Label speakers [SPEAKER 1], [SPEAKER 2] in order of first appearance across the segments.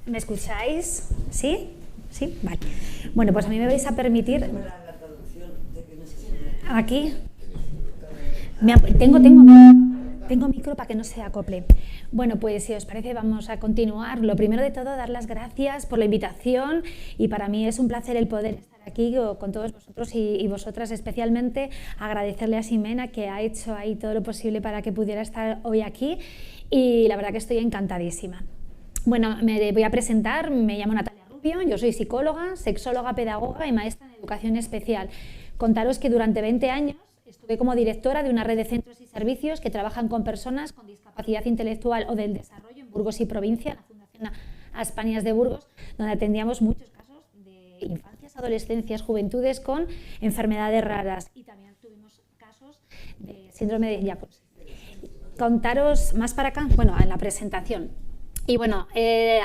[SPEAKER 1] ¿Me escucháis? ¿Sí? ¿Sí? Vale. Bueno, pues a mí me vais a permitir... Aquí. Tengo micro para que no se acople. Bueno, pues si os parece vamos a continuar. Lo primero de todo, dar las gracias por la invitación y para mí es un placer el poder estar aquí con todos vosotros y vosotras, especialmente agradecerle a Ximena que ha hecho ahí todo lo posible para que pudiera estar hoy aquí y la verdad que estoy encantadísima. Bueno, me voy a presentar, me llamo Natalia Rubio, yo soy psicóloga, sexóloga, pedagoga y maestra en educación especial. Contaros que durante 20 años estuve como directora de una red de centros y servicios que trabajan con personas con discapacidad intelectual o del desarrollo en Burgos y provincia, la Fundación Aspanias de Burgos, donde atendíamos muchos casos de infancias, adolescencias, juventudes con enfermedades raras y también tuvimos casos de síndrome de Jacobs. Contaros más para acá, bueno, en la presentación. Y bueno,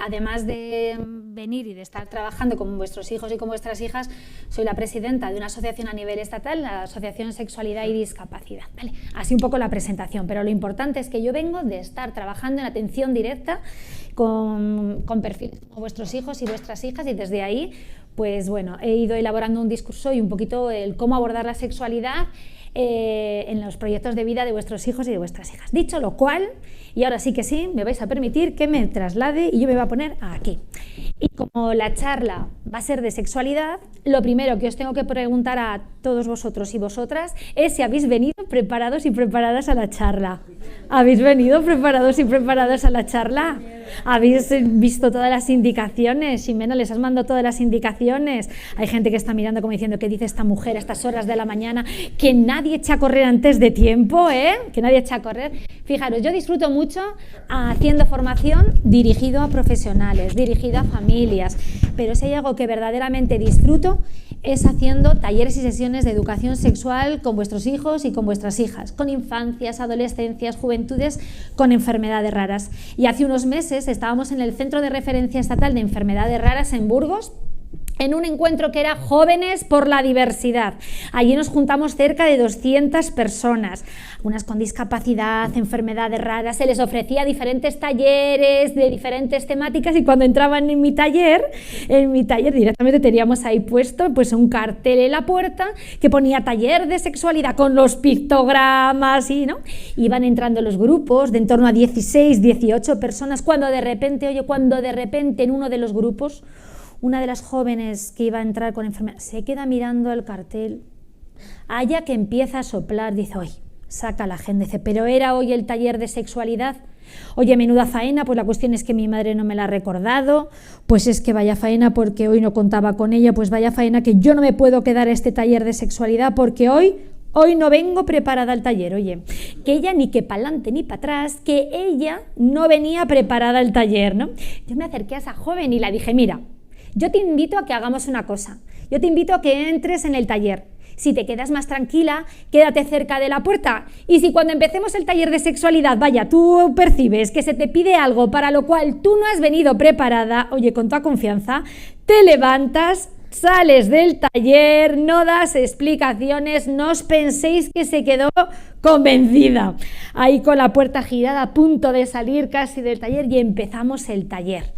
[SPEAKER 1] además de venir y de estar trabajando con vuestros hijos y con vuestras hijas, soy la presidenta de una asociación a nivel estatal, la Asociación Sexualidad y Discapacidad. ¿Vale? Así un poco la presentación, pero lo importante es que yo vengo de estar trabajando en atención directa con perfiles como vuestros hijos y vuestras hijas y desde ahí, pues bueno, he ido elaborando un discurso y un poquito el cómo abordar la sexualidad en los proyectos de vida de vuestros hijos y de vuestras hijas. Dicho lo cual, y ahora sí que sí, me vais a permitir que me traslade y yo me voy a poner aquí. Y como la charla va a ser de sexualidad, lo primero que os tengo que preguntar a todos vosotros y vosotras es si habéis venido preparados y preparadas a la charla. ¿Habéis venido preparados y preparadas a la charla? ¿Habéis visto todas las indicaciones? Ximena, ¿les has mandado todas las indicaciones? Hay gente que está mirando como diciendo, ¿qué dice esta mujer a estas horas de la mañana? Que nadie echa a correr antes de tiempo, ¿eh? Que nadie echa a correr. Fijaros, yo disfruto mucho haciendo formación dirigido a profesionales, dirigido a familias, pero si hay algo que verdaderamente disfruto es haciendo talleres y sesiones de educación sexual con vuestros hijos y con vuestras hijas, con infancias, adolescencias, juventudes con enfermedades raras. Y hace unos meses estábamos en el Centro de Referencia Estatal de Enfermedades Raras en Burgos, en un encuentro que era Jóvenes por la Diversidad. Allí nos juntamos cerca de 200 personas, unas con discapacidad, enfermedades raras, se les ofrecía diferentes talleres de diferentes temáticas y cuando entraban en mi taller directamente teníamos ahí puesto pues un cartel en la puerta que ponía taller de sexualidad con los pictogramas y ¿no? Iban entrando los grupos de en torno a 16, 18 personas cuando de repente en uno de los grupos una de las jóvenes que iba a entrar con enfermedad se queda mirando el cartel, allá que empieza a soplar, dice, oye, saca la agenda, dice, pero era hoy el taller de sexualidad, oye, menuda faena, pues la cuestión es que mi madre no me la ha recordado, pues es que vaya faena porque hoy no contaba con ella, pues vaya faena que yo no me puedo quedar a este taller de sexualidad porque hoy no vengo preparada al taller, oye, que ella ni que para adelante ni para atrás, que ella no venía preparada al taller, ¿no? Yo me acerqué a esa joven y la dije, mira, yo te invito a que hagamos una cosa, yo te invito a que entres en el taller. Si te quedas más tranquila, quédate cerca de la puerta y si cuando empecemos el taller de sexualidad, vaya, tú percibes que se te pide algo para lo cual tú no has venido preparada, oye, con toda confianza, te levantas, sales del taller, no das explicaciones, no os penséis que se quedó convencida. Ahí con la puerta girada, a punto de salir casi del taller y empezamos el taller.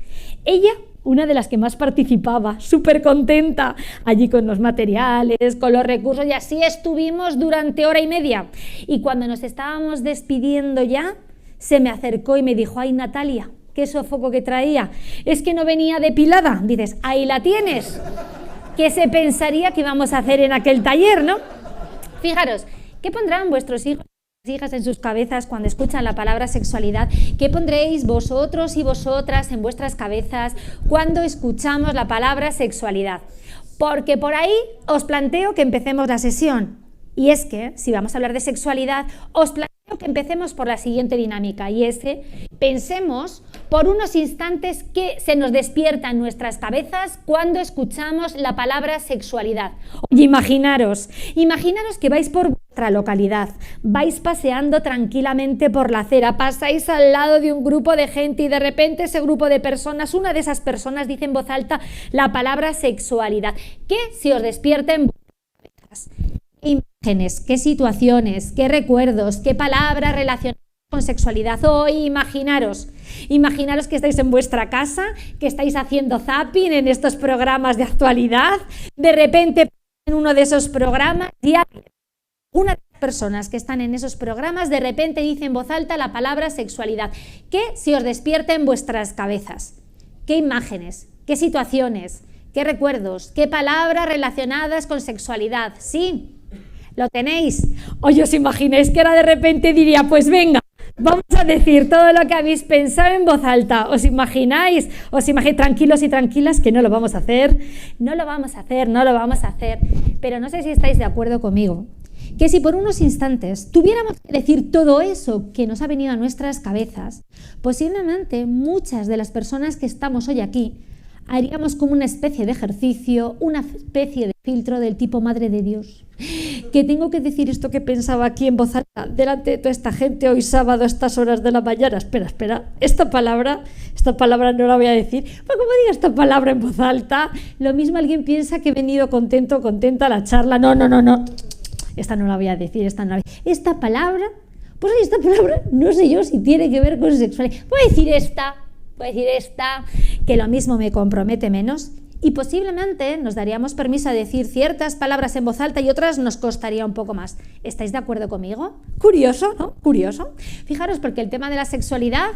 [SPEAKER 1] Ella, una de las que más participaba, súper contenta, allí con los materiales, con los recursos, y así estuvimos durante hora y media. Y cuando nos estábamos despidiendo ya, se me acercó y me dijo, ay Natalia, qué sofoco que traía, es que no venía depilada. Dices, ahí la tienes. ¿Qué se pensaría que íbamos a hacer en aquel taller, no? Fijaros, ¿qué pondrán vuestros hijos? Hijas en sus cabezas cuando escuchan la palabra sexualidad? ¿Qué pondréis vosotros y vosotras en vuestras cabezas cuando escuchamos la palabra sexualidad? Porque por ahí os planteo que empecemos la sesión. Y es que, si vamos a hablar de sexualidad, os planteo que empecemos por la siguiente dinámica, y es que pensemos por unos instantes qué se nos despierta en nuestras cabezas cuando escuchamos la palabra sexualidad. Oye, imaginaros que vais por vuestra localidad, vais paseando tranquilamente por la acera, pasáis al lado de un grupo de gente y de repente ese grupo de personas, una de esas personas dice en voz alta la palabra sexualidad. ¿Qué se os despierta en vuestras cabezas? ¿Qué imágenes, qué situaciones, qué recuerdos, qué palabras relacionadas con sexualidad. O imaginaros que estáis en vuestra casa, que estáis haciendo zapping en estos programas de actualidad, de repente en uno de esos programas y una de las personas que están en esos programas de repente dice en voz alta la palabra sexualidad. ¿Qué se os despierta en vuestras cabezas? ¿Qué imágenes? ¿Qué situaciones? ¿Qué recuerdos? ¿Qué palabras relacionadas con sexualidad? ¿Sí? ¿Lo tenéis? ¿O os imagináis que ahora de repente diría, pues venga, vamos a decir todo lo que habéis pensado en voz alta? ¿Os imagináis? Tranquilos y tranquilas que no lo vamos a hacer. No lo vamos a hacer. Pero no sé si estáis de acuerdo conmigo. Que si por unos instantes tuviéramos que decir todo eso que nos ha venido a nuestras cabezas, posiblemente muchas de las personas que estamos hoy aquí haríamos como una especie de ejercicio, una especie de filtro del tipo Madre de Dios. Que tengo que decir esto que pensaba aquí en voz alta, delante de toda esta gente hoy sábado a estas horas de la mañana. Espera, esta palabra no la voy a decir. Pues como diga esta palabra en voz alta, lo mismo alguien piensa que he venido contenta a la charla. No. Esta no la voy a decir, esta palabra, no sé yo si tiene que ver con sexualidad. Voy a decir esta, que lo mismo me compromete menos y posiblemente nos daríamos permiso a decir ciertas palabras en voz alta y otras nos costaría un poco más. ¿Estáis de acuerdo conmigo? Curioso, ¿no? Curioso. Fijaros, porque el tema de la sexualidad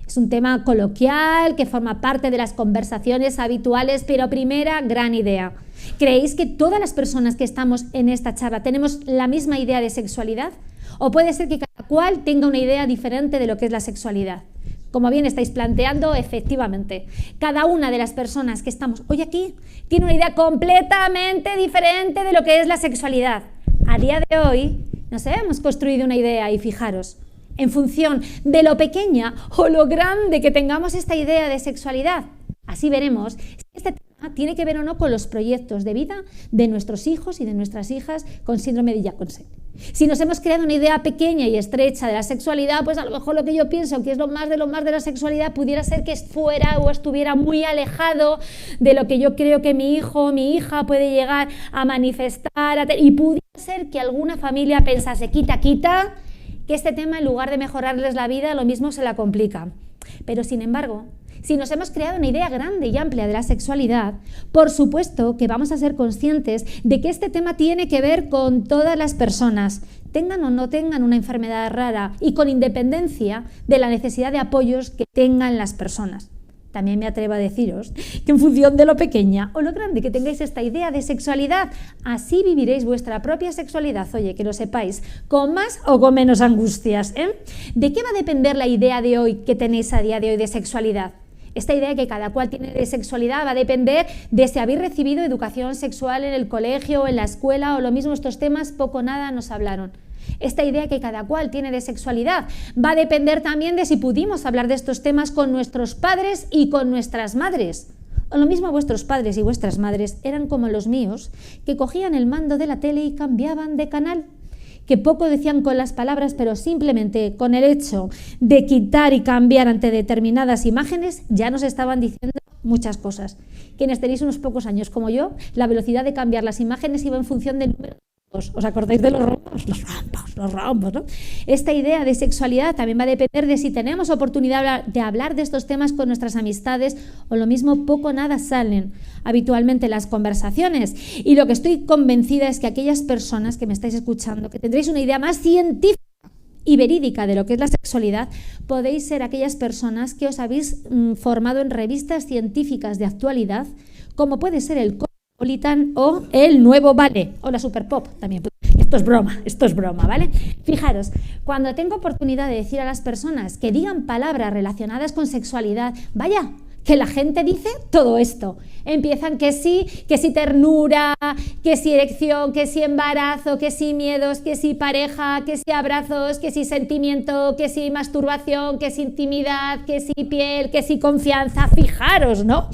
[SPEAKER 1] es un tema coloquial que forma parte de las conversaciones habituales, pero primera gran idea. ¿Creéis que todas las personas que estamos en esta charla tenemos la misma idea de sexualidad? ¿O puede ser que cada cual tenga una idea diferente de lo que es la sexualidad? Como bien estáis planteando, efectivamente, cada una de las personas que estamos hoy aquí tiene una idea completamente diferente de lo que es la sexualidad. A día de hoy nos hemos construido una idea y fijaros, en función de lo pequeña o lo grande que tengamos esta idea de sexualidad. Así veremos si este tema tiene que ver o no con los proyectos de vida de nuestros hijos y de nuestras hijas con síndrome de Jacobsen. Si nos hemos creado una idea pequeña y estrecha de la sexualidad, pues a lo mejor lo que yo pienso que es lo más de la sexualidad pudiera ser que fuera o estuviera muy alejado de lo que yo creo que mi hijo o mi hija puede llegar a manifestar y pudiera ser que alguna familia pensase, quita, que este tema en lugar de mejorarles la vida lo mismo se la complica. Pero sin embargo, si nos hemos creado una idea grande y amplia de la sexualidad, por supuesto que vamos a ser conscientes de que este tema tiene que ver con todas las personas, tengan o no tengan una enfermedad rara y con independencia de la necesidad de apoyos que tengan las personas. También me atrevo a deciros que en función de lo pequeña o lo grande que tengáis esta idea de sexualidad, así viviréis vuestra propia sexualidad, oye, que lo sepáis, con más o con menos angustias, ¿eh? ¿De qué va a depender la idea de hoy que tenéis a día de hoy de sexualidad? Esta idea que cada cual tiene de sexualidad va a depender de si habéis recibido educación sexual en el colegio o en la escuela o lo mismo, estos temas poco o nada nos hablaron. Esta idea que cada cual tiene de sexualidad va a depender también de si pudimos hablar de estos temas con nuestros padres y con nuestras madres. O lo mismo vuestros padres y vuestras madres eran como los míos, que cogían el mando de la tele y cambiaban de canal, que poco decían con las palabras, pero simplemente con el hecho de quitar y cambiar ante determinadas imágenes ya nos estaban diciendo muchas cosas. Quienes tenéis unos pocos años como yo, la velocidad de cambiar las imágenes iba en función del número. ¿Os acordáis de los rombos, ¿no? Esta idea de sexualidad también va a depender de si tenemos oportunidad de hablar de estos temas con nuestras amistades o lo mismo poco o nada salen habitualmente las conversaciones. Y lo que estoy convencida es que aquellas personas que me estáis escuchando, que tendréis una idea más científica y verídica de lo que es la sexualidad, podéis ser aquellas personas que os habéis formado en revistas científicas de actualidad, como puede ser el Cosmopolitan o el Nuevo Vale o la Super Pop también. Esto es broma, ¿vale? Fijaros, cuando tengo oportunidad de decir a las personas que digan palabras relacionadas con sexualidad, vaya, que la gente dice todo esto. Empiezan que sí ternura, que sí erección, que sí embarazo, que sí miedos, que sí pareja, que sí abrazos, que sí sentimiento, que sí masturbación, que sí intimidad, que sí piel, que sí confianza. Fijaros, ¿no?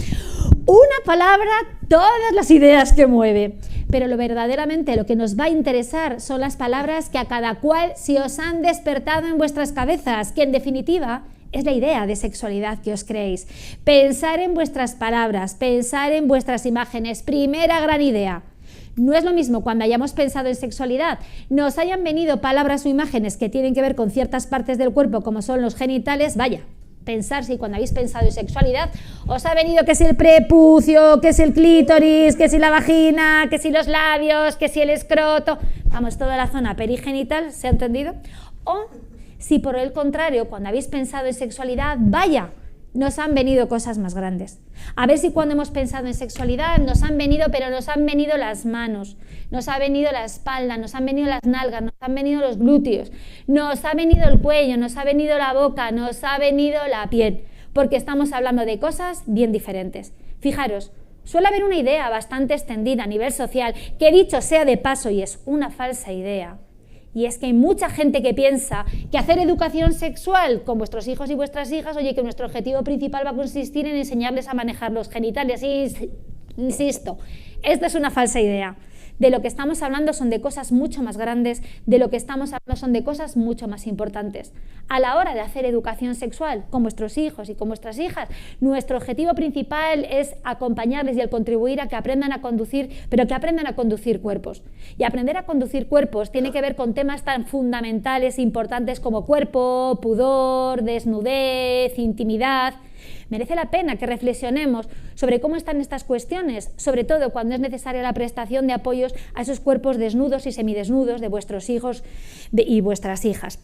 [SPEAKER 1] Una palabra, todas las ideas que mueve. Pero lo que nos va a interesar son las palabras que a cada cual se os han despertado en vuestras cabezas, que en definitiva es la idea de sexualidad que os creéis. Pensar en vuestras palabras, pensar en vuestras imágenes, primera gran idea. No es lo mismo cuando hayamos pensado en sexualidad, nos hayan venido palabras o imágenes que tienen que ver con ciertas partes del cuerpo como son los genitales, vaya, pensar si cuando habéis pensado en sexualidad os ha venido que si el prepucio, que si el clítoris, que si la vagina, que si los labios, que si el escroto, vamos, toda la zona perigenital, ¿se ha entendido? O si por el contrario, cuando habéis pensado en sexualidad, vaya, nos han venido cosas más grandes. A ver si cuando hemos pensado en sexualidad nos han venido, pero nos han venido las manos, nos ha venido la espalda, nos han venido las nalgas, nos han venido los glúteos, nos ha venido el cuello, nos ha venido la boca, nos ha venido la piel, porque estamos hablando de cosas bien diferentes. Fijaros, suele haber una idea bastante extendida a nivel social, que dicho sea de paso y es una falsa idea, y es que hay mucha gente que piensa que hacer educación sexual con vuestros hijos y vuestras hijas, oye, que nuestro objetivo principal va a consistir en enseñarles a manejar los genitales. Y insisto, esta es una falsa idea. De lo que estamos hablando son de cosas mucho más grandes, de lo que estamos hablando son de cosas mucho más importantes. A la hora de hacer educación sexual con vuestros hijos y con vuestras hijas, nuestro objetivo principal es acompañarles y el contribuir a que aprendan a conducir, pero que aprendan a conducir cuerpos. Y aprender a conducir cuerpos tiene que ver con temas tan fundamentales e importantes como cuerpo, pudor, desnudez, intimidad. Merece la pena que reflexionemos sobre cómo están estas cuestiones, sobre todo cuando es necesaria la prestación de apoyos a esos cuerpos desnudos y semidesnudos de vuestros hijos y vuestras hijas.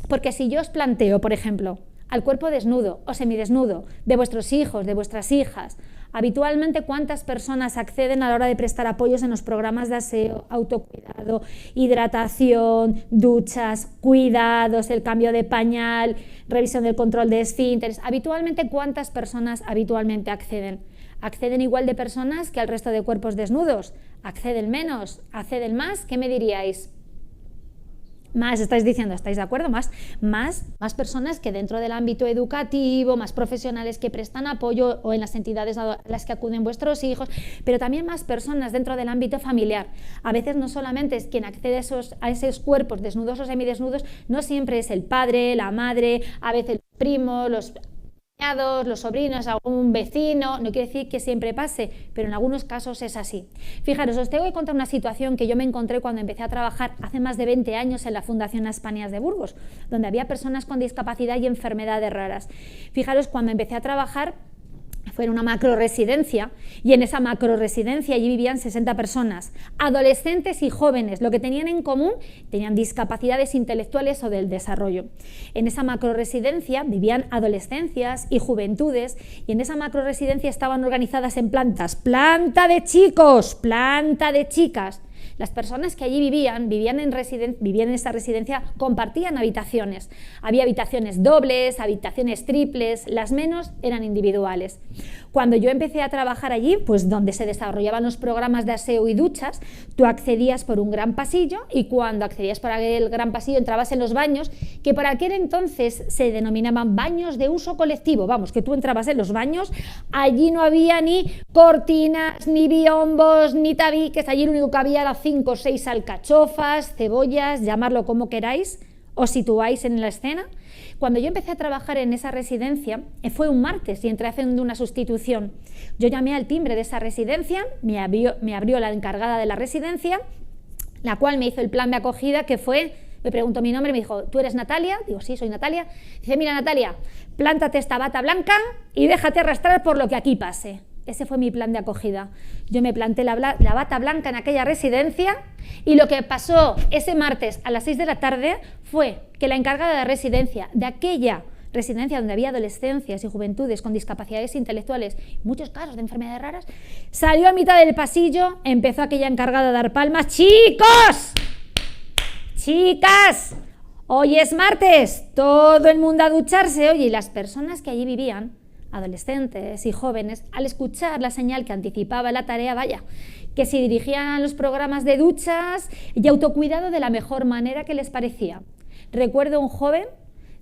[SPEAKER 1] Porque si yo os planteo, por ejemplo, al cuerpo desnudo o semidesnudo de vuestros hijos, de vuestras hijas, habitualmente ¿cuántas personas acceden a la hora de prestar apoyos en los programas de aseo, autocuidado, hidratación, duchas, cuidados, el cambio de pañal, revisión del control de esfínteres? Habitualmente ¿cuántas personas habitualmente acceden? ¿Acceden igual de personas que al resto de cuerpos desnudos? ¿Acceden menos? ¿Acceden más? ¿Qué me diríais? Más, estáis diciendo, ¿estáis de acuerdo? Más personas que dentro del ámbito educativo, más profesionales que prestan apoyo o en las entidades a las que acuden vuestros hijos, pero también más personas dentro del ámbito familiar. A veces no solamente es quien accede a esos cuerpos desnudos o semidesnudos, no siempre es el padre, la madre, a veces los primos, los sobrinos, algún vecino, no quiere decir que siempre pase, pero en algunos casos es así. Fijaros, os tengo que contar una situación que yo me encontré cuando empecé a trabajar hace más de 20 años en la Fundación Aspanias de Burgos, donde había personas con discapacidad y enfermedades raras. Fijaros, cuando empecé a trabajar fue en una macroresidencia y en esa macroresidencia allí vivían 60 personas, adolescentes y jóvenes. Lo que tenían en común, tenían discapacidades intelectuales o del desarrollo. En esa macroresidencia vivían adolescencias y juventudes y en esa macroresidencia estaban organizadas en plantas, planta de chicos, planta de chicas. Las personas que allí vivían en esa residencia, compartían habitaciones. Había habitaciones dobles, habitaciones triples, las menos eran individuales. Cuando yo empecé a trabajar allí, pues donde se desarrollaban los programas de aseo y duchas, tú accedías por un gran pasillo y cuando accedías por aquel gran pasillo entrabas en los baños, que por aquel entonces se denominaban baños de uso colectivo. Vamos, que tú entrabas en los baños, allí no había ni cortinas, ni biombos, ni tabiques, allí lo único que había era 5 o 6 alcachofas, cebollas, llamarlo como queráis, os situáis en la escena. Cuando yo empecé a trabajar en esa residencia, fue un martes y entré haciendo una sustitución. Yo llamé al timbre de esa residencia, me abrió la encargada de la residencia, la cual me hizo el plan de acogida que fue, me preguntó mi nombre, me dijo, ¿tú eres Natalia? Digo, sí, soy Natalia. Dice, mira Natalia, plántate esta bata blanca y déjate arrastrar por lo que aquí pase. Ese fue mi plan de acogida. Yo me planté la bata blanca en aquella residencia y lo que pasó ese martes a las 6 de la tarde fue que la encargada de residencia de aquella residencia donde había adolescencias y juventudes con discapacidades intelectuales, muchos casos de enfermedades raras, salió a mitad del pasillo, empezó aquella encargada a dar palmas. ¡Chicos! ¡Chicas! Hoy es martes, todo el mundo a ducharse. Oye, y las personas que allí vivían, adolescentes y jóvenes, al escuchar la señal que anticipaba la tarea, vaya, que se dirigían a los programas de duchas y autocuidado de la mejor manera que les parecía. Recuerdo un joven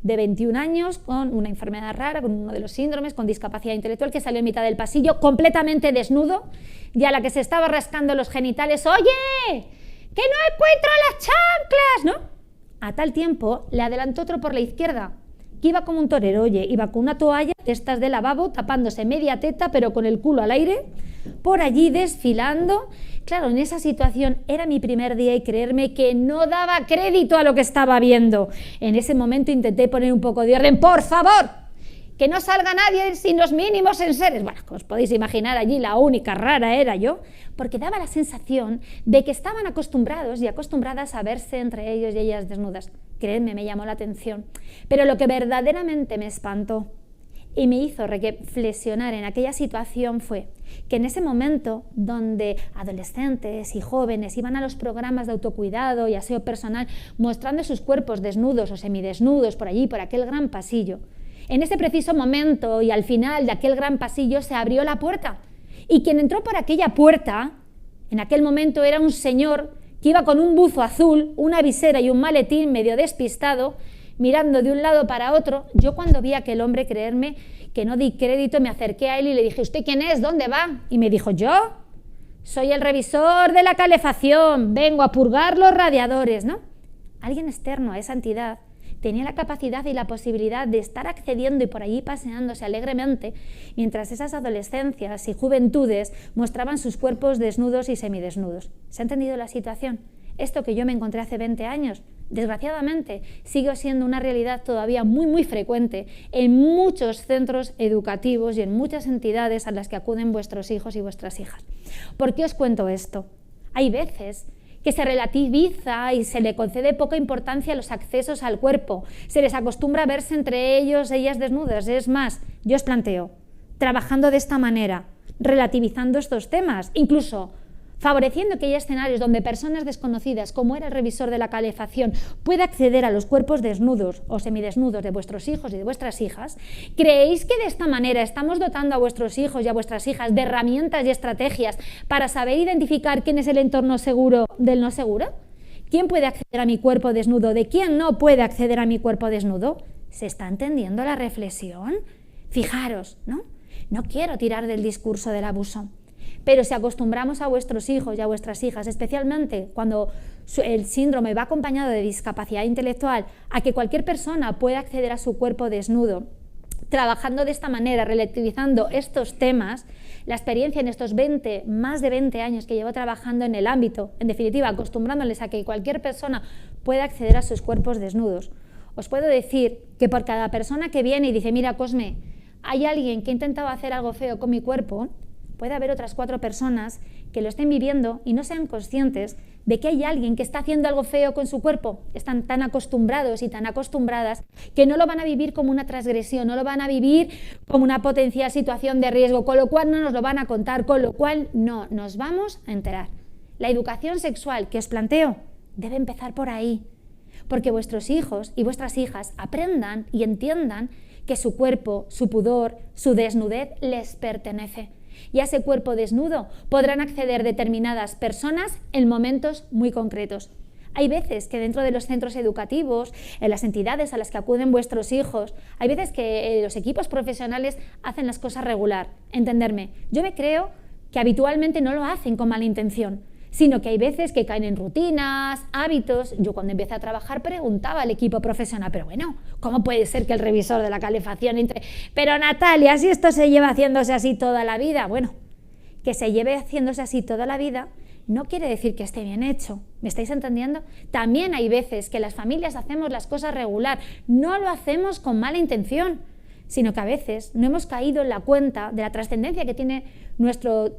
[SPEAKER 1] de 21 años con una enfermedad rara, con uno de los síndromes, con discapacidad intelectual, que salió en mitad del pasillo completamente desnudo y a la que se estaba rascando los genitales. ¡Oye! ¡Que no encuentro las chanclas! ¿No? A tal tiempo le adelantó otro por la izquierda, que iba como un torero, oye, iba con una toalla de estas de lavabo, tapándose media teta, pero con el culo al aire, por allí desfilando, Claro, en esa situación era mi primer día y creerme que no daba crédito a lo que estaba viendo. En ese momento intenté poner un poco de orden. ¡Por favor! Que no salga nadie sin los mínimos enseres. Bueno, como os podéis imaginar, allí la única rara era yo, porque daba la sensación de que estaban acostumbrados y acostumbradas a verse entre ellos y ellas desnudas. Creedme, me llamó la atención. Pero lo que verdaderamente me espantó y me hizo reflexionar en aquella situación fue que en ese momento donde adolescentes y jóvenes iban a los programas de autocuidado y aseo personal mostrando sus cuerpos desnudos o semidesnudos por allí, por aquel gran pasillo, en ese preciso momento y al final de aquel gran pasillo se abrió la puerta y quien entró por aquella puerta en aquel momento era un señor que iba con un buzo azul, una visera y un maletín medio despistado, mirando de un lado para otro. Yo cuando vi a aquel hombre, creerme que no di crédito, me acerqué a él y le dije, ¿usted quién es? ¿Dónde va? Y me dijo, ¿yo? Soy el revisor de la calefacción, vengo a purgar los radiadores, ¿no? Alguien externo a esa entidad tenía la capacidad y la posibilidad de estar accediendo y por allí paseándose alegremente, mientras esas adolescencias y juventudes mostraban sus cuerpos desnudos y semidesnudos. ¿Se ha entendido la situación? Esto que yo me encontré hace 20 años, desgraciadamente, sigue siendo una realidad todavía muy frecuente en muchos centros educativos y en muchas entidades a las que acuden vuestros hijos y vuestras hijas. ¿Por qué os cuento esto? Hay veces que se relativiza y se le concede poca importancia a los accesos al cuerpo, se les acostumbra a verse entre ellos, ellas desnudas. Es más, yo os planteo, trabajando de esta manera, relativizando estos temas, incluso favoreciendo que haya escenarios donde personas desconocidas, como era el revisor de la calefacción, pueda acceder a los cuerpos desnudos o semidesnudos de vuestros hijos y de vuestras hijas, ¿creéis que de esta manera estamos dotando a vuestros hijos y a vuestras hijas de herramientas y estrategias para saber identificar quién es el entorno seguro del no seguro? ¿Quién puede acceder a mi cuerpo desnudo? ¿De quién no puede acceder a mi cuerpo desnudo? ¿Se está entendiendo la reflexión? Fijaros, ¿no? No quiero tirar del discurso del abuso. Pero si acostumbramos a vuestros hijos y a vuestras hijas, especialmente cuando el síndrome va acompañado de discapacidad intelectual, a que cualquier persona pueda acceder a su cuerpo desnudo, trabajando de esta manera, relativizando estos temas, la experiencia en estos más de 20 años que llevo trabajando en el ámbito, en definitiva, acostumbrándoles a que cualquier persona pueda acceder a sus cuerpos desnudos, os puedo decir que por cada persona que viene y dice, mira, Cosme, hay alguien que ha intentado hacer algo feo con mi cuerpo, puede haber otras 4 personas que lo estén viviendo y no sean conscientes de que hay alguien que está haciendo algo feo con su cuerpo. Están tan acostumbrados y tan acostumbradas que no lo van a vivir como una transgresión, no lo van a vivir como una potencial situación de riesgo, con lo cual no nos lo van a contar, con lo cual no nos vamos a enterar. La educación sexual que os planteo debe empezar por ahí, porque vuestros hijos y vuestras hijas aprendan y entiendan que su cuerpo, su pudor, su desnudez les pertenece. Y a ese cuerpo desnudo podrán acceder determinadas personas en momentos muy concretos. Hay veces que dentro de los centros educativos, en las entidades a las que acuden vuestros hijos, hay veces que los equipos profesionales hacen las cosas regular. Entenderme, yo me creo que habitualmente no lo hacen con mala intención, sino que hay veces que caen en rutinas, hábitos. Yo cuando empecé a trabajar preguntaba al equipo profesional, pero bueno, ¿cómo puede ser que el revisor de la calefacción entre? Pero Natalia, si esto se lleva haciéndose así toda la vida, bueno, que se lleve haciéndose así toda la vida no quiere decir que esté bien hecho, ¿me estáis entendiendo? También hay veces que las familias hacemos las cosas regular, no lo hacemos con mala intención, sino que a veces no hemos caído en la cuenta de la trascendencia que tiene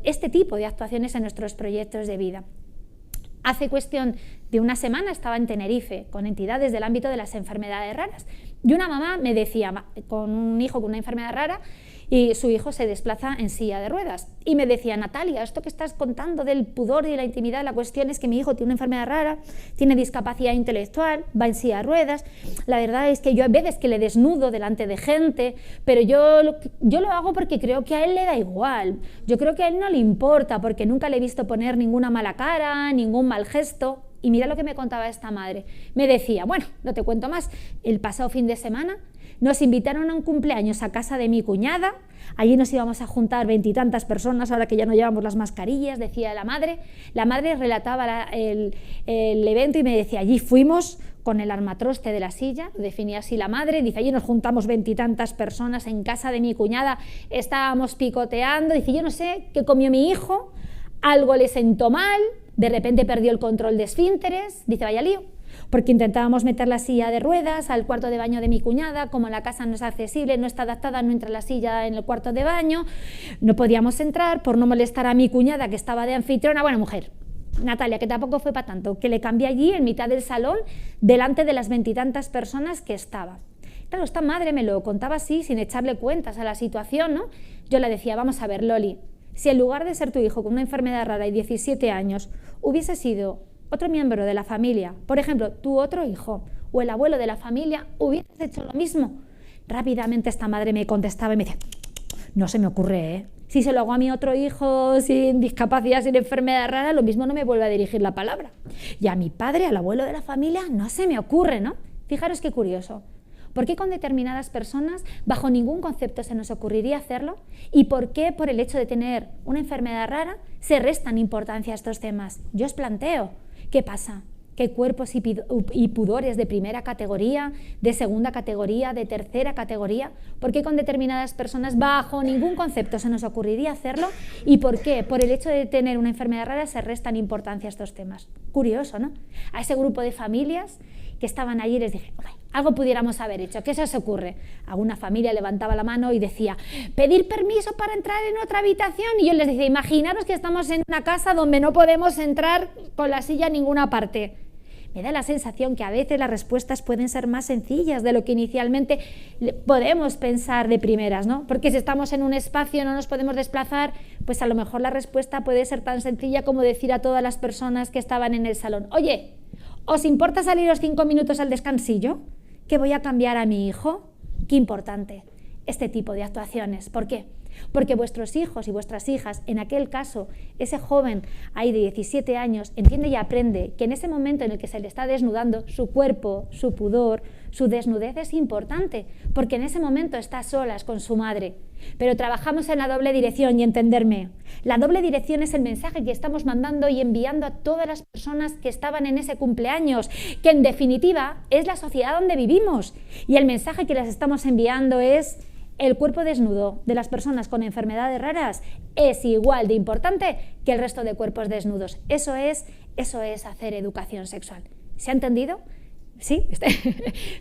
[SPEAKER 1] este tipo de actuaciones en nuestros proyectos de vida. Hace cuestión de una semana estaba en Tenerife con entidades del ámbito de las enfermedades raras y una mamá me decía, con un hijo con una enfermedad rara, y su hijo se desplaza en silla de ruedas. Y me decía, Natalia, esto que estás contando del pudor y de la intimidad, la cuestión es que mi hijo tiene una enfermedad rara, tiene discapacidad intelectual, va en silla de ruedas. La verdad es que yo a veces que le desnudo delante de gente, pero yo lo hago porque creo que a él le da igual. Yo creo que a él no le importa porque nunca le he visto poner ninguna mala cara, ningún mal gesto. Y mira lo que me contaba esta madre. Me decía, bueno, no te cuento más, el pasado fin de semana nos invitaron a un cumpleaños a casa de mi cuñada, allí nos íbamos a juntar 20 y tantas personas, ahora que ya no llevamos las mascarillas, decía la madre relataba el evento y me decía, allí fuimos con el armatroste de la silla, lo definía así la madre, dice, allí nos juntamos 20 y tantas personas en casa de mi cuñada, estábamos picoteando, dice, yo no sé qué comió mi hijo, algo le sentó mal, de repente perdió el control de esfínteres, dice vaya lío, porque intentábamos meter la silla de ruedas al cuarto de baño de mi cuñada, como la casa no es accesible, no está adaptada, no entra la silla en el cuarto de baño, no podíamos entrar por no molestar a mi cuñada que estaba de anfitriona, buena mujer, Natalia, que tampoco fue para tanto, que le cambié allí en mitad del salón, delante de las 20 y tantas personas que estaba. Claro, esta madre me lo contaba así, sin echarle cuentas a la situación, ¿no? Yo le decía, vamos a ver, Loli, si en lugar de ser tu hijo con una enfermedad rara y 17 años, hubiese sido otro miembro de la familia, por ejemplo, tu otro hijo o el abuelo de la familia, hubieses hecho lo mismo. Rápidamente esta madre me contestaba y me decía, no se me ocurre, ¿eh? Si se lo hago a mi otro hijo sin discapacidad, sin enfermedad rara, lo mismo no me vuelve a dirigir la palabra. Y a mi padre, al abuelo de la familia, no se me ocurre, ¿no? Fijaros qué curioso. ¿Por qué con determinadas personas bajo ningún concepto se nos ocurriría hacerlo? ¿Y por qué por el hecho de tener una enfermedad rara se restan importancia a estos temas? Yo os planteo, ¿qué pasa? ¿Que hay cuerpos y pudores de primera categoría, de segunda categoría, de tercera categoría? ¿Por qué con determinadas personas bajo ningún concepto se nos ocurriría hacerlo? ¿Y por qué por el hecho de tener una enfermedad rara se restan importancia a estos temas? Curioso, ¿no? A ese grupo de familias que estaban allí les dije, algo pudiéramos haber hecho, ¿qué se os ocurre? Alguna familia levantaba la mano y decía, pedir permiso para entrar en otra habitación, y yo les decía, imaginaros que estamos en una casa donde no podemos entrar con la silla a ninguna parte. Me da la sensación que a veces las respuestas pueden ser más sencillas de lo que inicialmente podemos pensar de primeras, ¿no? Porque si estamos en un espacio no nos podemos desplazar, pues a lo mejor la respuesta puede ser tan sencilla como decir a todas las personas que estaban en el salón, oye, ¿os importa saliros 5 minutos al descansillo? ¿Que voy a cambiar a mi hijo? Qué importante este tipo de actuaciones. ¿Por qué? Porque vuestros hijos y vuestras hijas, en aquel caso, ese joven ahí de 17 años, entiende y aprende que en ese momento en el que se le está desnudando, su cuerpo, su pudor, su desnudez es importante, porque en ese momento está a solas con su madre. Pero trabajamos en la doble dirección y entenderme. La doble dirección es el mensaje que estamos mandando y enviando a todas las personas que estaban en ese cumpleaños, que en definitiva es la sociedad donde vivimos. Y el mensaje que les estamos enviando es: el cuerpo desnudo de las personas con enfermedades raras es igual de importante que el resto de cuerpos desnudos. Eso es hacer educación sexual. ¿Se ha entendido? ¿Sí?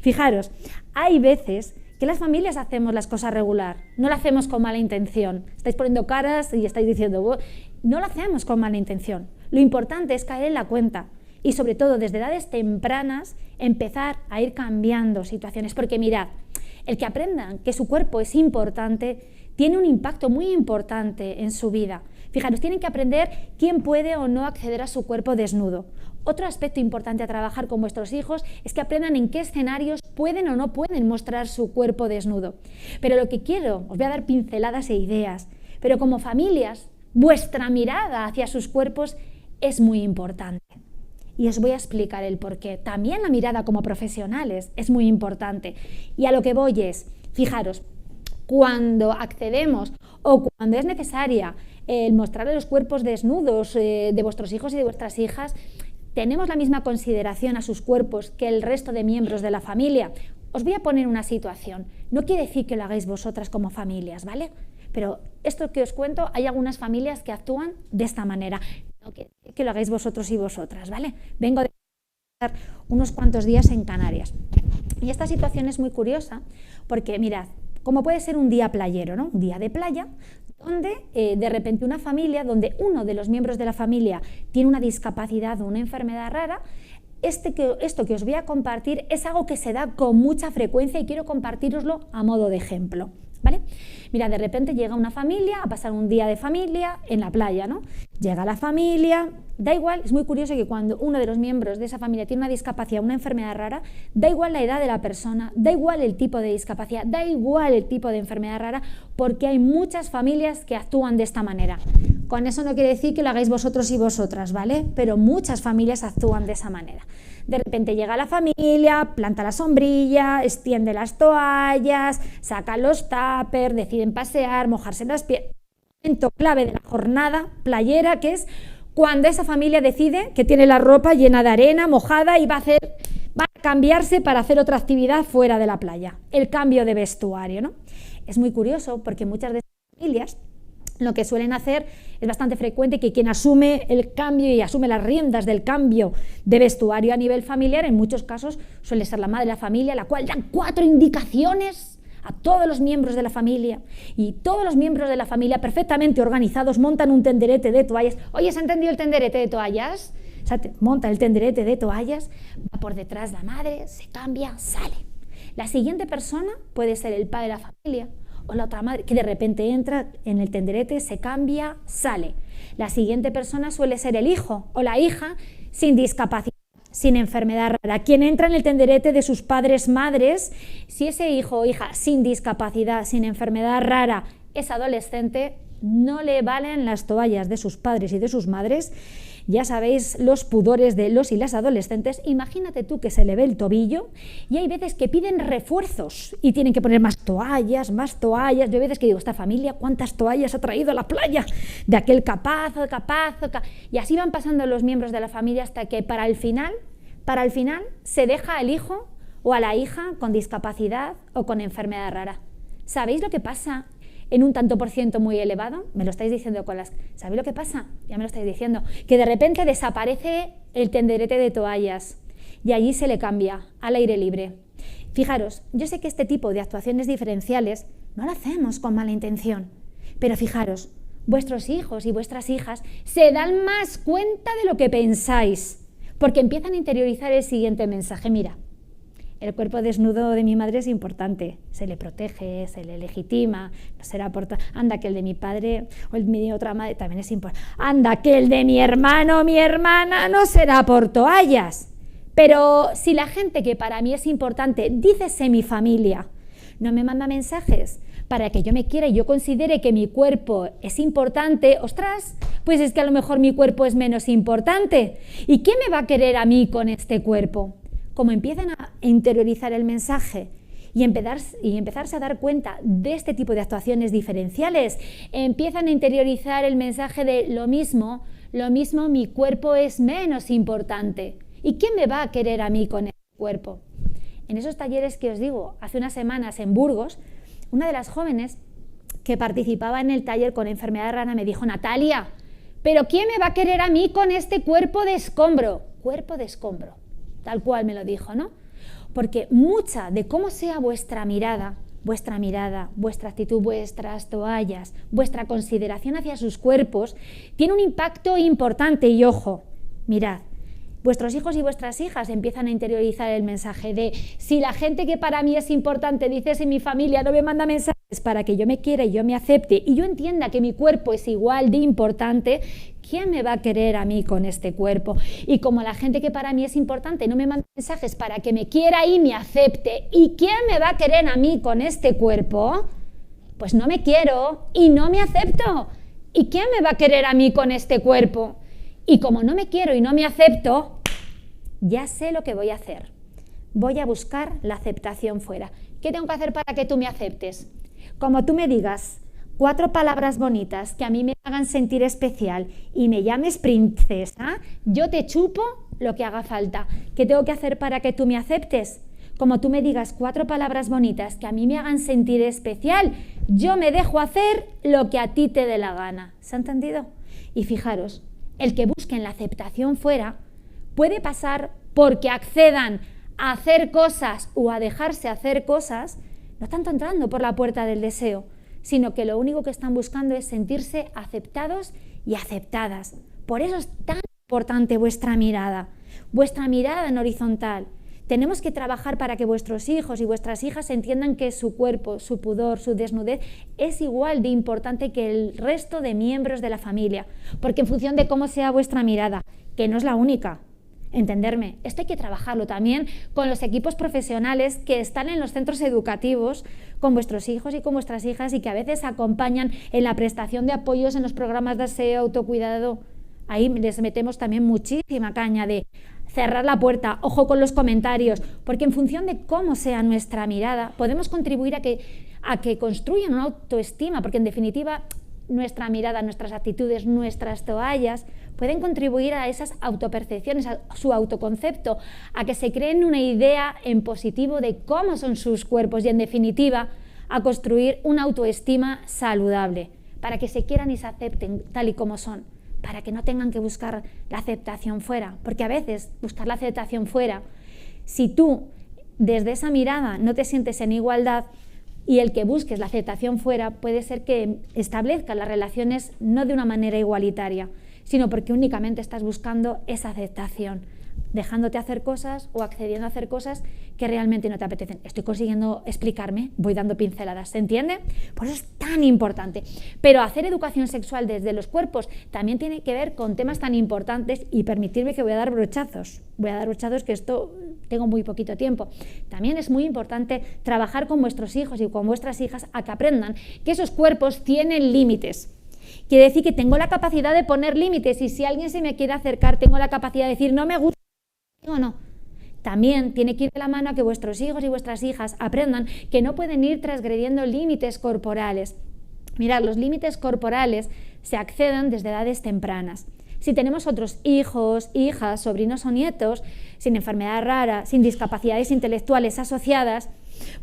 [SPEAKER 1] Fijaros, hay veces que las familias hacemos las cosas regular, no lo hacemos con mala intención. Estáis poniendo caras y estáis diciendo, no lo hacemos con mala intención. Lo importante es caer en la cuenta y sobre todo desde edades tempranas empezar a ir cambiando situaciones, porque mirad, el que aprendan que su cuerpo es importante tiene un impacto muy importante en su vida. Fijaros, tienen que aprender quién puede o no acceder a su cuerpo desnudo. Otro aspecto importante a trabajar con vuestros hijos es que aprendan en qué escenarios pueden o no pueden mostrar su cuerpo desnudo. Pero lo que quiero, os voy a dar pinceladas e ideas, pero como familias, vuestra mirada hacia sus cuerpos es muy importante. Y os voy a explicar el porqué. También la mirada como profesionales es muy importante. Y a lo que voy es, fijaros, cuando accedemos o cuando es necesaria el mostrarle los cuerpos desnudos de vuestros hijos y de vuestras hijas, ¿tenemos la misma consideración a sus cuerpos que el resto de miembros de la familia? Os voy a poner una situación. No quiere decir que lo hagáis vosotras como familias, ¿vale? Pero esto que os cuento, hay algunas familias que actúan de esta manera. No quiere decir que lo hagáis vosotros y vosotras, ¿vale? Vengo de estar unos cuantos días en Canarias. Y esta situación es muy curiosa porque, mirad, como puede ser un día playero, ¿no? Un día de playa, donde de repente una familia, donde uno de los miembros de la familia tiene una discapacidad o una enfermedad rara, esto que os voy a compartir es algo que se da con mucha frecuencia y quiero compartiroslo a modo de ejemplo, ¿vale? Mira, de repente llega una familia a pasar un día de familia en la playa, ¿no? Llega la familia, da igual, es muy curioso que cuando uno de los miembros de esa familia tiene una discapacidad, una enfermedad rara, da igual la edad de la persona, da igual el tipo de discapacidad, da igual el tipo de enfermedad rara, porque hay muchas familias que actúan de esta manera. Con eso no quiere decir que lo hagáis vosotros y vosotras, ¿vale? Pero muchas familias actúan de esa manera. De repente llega la familia, planta la sombrilla, extiende las toallas, saca los tuppers, deciden pasear, mojarse las pies. Momento clave de la jornada playera, que es cuando esa familia decide que tiene la ropa llena de arena, mojada y va a cambiarse para hacer otra actividad fuera de la playa. El cambio de vestuario, ¿no? Es muy curioso porque muchas de esas familias lo que suelen hacer es bastante frecuente que quien asume el cambio y asume las riendas del cambio de vestuario a nivel familiar, en muchos casos suele ser la madre de la familia, la cual da 4 indicaciones a todos los miembros de la familia, y todos los miembros de la familia perfectamente organizados montan un tenderete de toallas. Oye, ¿has entendido el tenderete de toallas? O sea, monta el tenderete de toallas, va por detrás la madre, se cambia, sale. La siguiente persona puede ser el padre de la familia o la otra madre, que de repente entra en el tenderete, se cambia, sale. La siguiente persona suele ser el hijo o la hija sin discapacidad, sin enfermedad rara, quien entra en el tenderete de sus padres, madres. Si ese hijo o hija sin discapacidad, sin enfermedad rara, es adolescente, no le valen las toallas de sus padres y de sus madres. Ya sabéis los pudores de los y las adolescentes. Imagínate tú que se le ve el tobillo y hay veces que piden refuerzos y tienen que poner más toallas, más toallas. Yo hay veces que digo, esta familia, ¿cuántas toallas ha traído a la playa? De aquel capazo. Y así van pasando los miembros de la familia hasta que para el final se deja al hijo o a la hija con discapacidad o con enfermedad rara. ¿Sabéis lo que pasa en un tanto por ciento muy elevado? Me lo estáis diciendo con las... ¿Sabéis lo que pasa? Ya me lo estáis diciendo. Que de repente desaparece el tenderete de toallas y allí se le cambia al aire libre. Fijaros, yo sé que este tipo de actuaciones diferenciales no lo hacemos con mala intención, pero fijaros, vuestros hijos y vuestras hijas se dan más cuenta de lo que pensáis, porque empiezan a interiorizar el siguiente mensaje. Mira, el cuerpo desnudo de mi madre es importante, se le protege, se le legitima, no será por... Anda, que el de mi padre o el de mi otra madre también es importante. Anda, que el de mi hermano o mi hermana no será por toallas. Pero si la gente que para mí es importante, dícese mi familia, no me manda mensajes para que yo me quiera y yo considere que mi cuerpo es importante, ostras, pues es que a lo mejor mi cuerpo es menos importante. ¿Y quién me va a querer a mí con este cuerpo? Como empiezan a interiorizar el mensaje y empezarse a dar cuenta de este tipo de actuaciones diferenciales, empiezan a interiorizar el mensaje de lo mismo, mi cuerpo es menos importante. ¿Y quién me va a querer a mí con el cuerpo? En esos talleres que os digo, hace unas semanas en Burgos, una de las jóvenes que participaba en el taller con enfermedad rara me dijo, Natalia, ¿pero quién me va a querer a mí con este cuerpo de escombro? Cuerpo de escombro. Tal cual me lo dijo, ¿no? Porque mucha de cómo sea vuestra mirada, vuestra actitud, vuestras toallas, vuestra consideración hacia sus cuerpos, tiene un impacto importante. Y ojo, mirad, vuestros hijos y vuestras hijas empiezan a interiorizar el mensaje de si la gente que para mí es importante, dice si mi familia no me manda mensajes para que yo me quiera y yo me acepte y yo entienda que mi cuerpo es igual de importante, ¿quién me va a querer a mí con este cuerpo? Y como la gente que para mí es importante no me manda mensajes para que me quiera y me acepte, ¿y quién me va a querer a mí con este cuerpo? Pues no me quiero y no me acepto. ¿Y quién me va a querer a mí con este cuerpo? Y como no me quiero y no me acepto, ya sé lo que voy a hacer. Voy a buscar la aceptación fuera. ¿Qué tengo que hacer para que tú me aceptes? Como tú me digas 4 palabras bonitas que a mí me hagan sentir especial y me llames princesa, yo te chupo lo que haga falta. ¿Qué tengo que hacer para que tú me aceptes? Como tú me digas 4 palabras bonitas que a mí me hagan sentir especial, yo me dejo hacer lo que a ti te dé la gana. ¿Se ha entendido? Y fijaros, el que busquen la aceptación fuera puede pasar porque accedan a hacer cosas o a dejarse hacer cosas, no tanto entrando por la puerta del deseo, sino que lo único que están buscando es sentirse aceptados y aceptadas. Por eso es tan importante vuestra mirada en horizontal. Tenemos que trabajar para que vuestros hijos y vuestras hijas entiendan que su cuerpo, su pudor, su desnudez es igual de importante que el resto de miembros de la familia, porque en función de cómo sea vuestra mirada, que no es la única, entenderme, esto hay que trabajarlo también con los equipos profesionales que están en los centros educativos, con vuestros hijos y con vuestras hijas y que a veces acompañan en la prestación de apoyos en los programas de aseo, autocuidado. Ahí les metemos también muchísima caña de cerrar la puerta, ojo con los comentarios, porque en función de cómo sea nuestra mirada, podemos contribuir a que construyan una autoestima, porque en definitiva nuestra mirada, nuestras actitudes, nuestras toallas pueden contribuir a esas autopercepciones, a su autoconcepto, a que se creen una idea en positivo de cómo son sus cuerpos y en definitiva a construir una autoestima saludable. para que se quieran y se acepten tal y como son, para que no tengan que buscar la aceptación fuera, porque a veces buscar la aceptación fuera, si tú desde esa mirada no te sientes en igualdad y el que busques la aceptación fuera, puede ser que establezcas las relaciones no de una manera igualitaria, sino porque únicamente estás buscando esa aceptación, dejándote hacer cosas o accediendo a hacer cosas que realmente no te apetecen. Estoy consiguiendo explicarme, voy dando pinceladas, ¿se entiende? Por eso es tan importante. Pero hacer educación sexual desde los cuerpos también tiene que ver con temas tan importantes, y permitirme que voy a dar brochazos, que esto tengo muy poquito tiempo. También es muy importante trabajar con vuestros hijos y con vuestras hijas a que aprendan que esos cuerpos tienen límites. Quiere decir que tengo la capacidad de poner límites, y si alguien se me quiere acercar, tengo la capacidad de decir no me gusta o no. También tiene que ir de la mano a que vuestros hijos y vuestras hijas aprendan que no pueden ir transgrediendo límites corporales. Mirad, los límites corporales se acceden desde edades tempranas. Si tenemos otros hijos, hijas, sobrinos o nietos sin enfermedad rara, sin discapacidades intelectuales asociadas,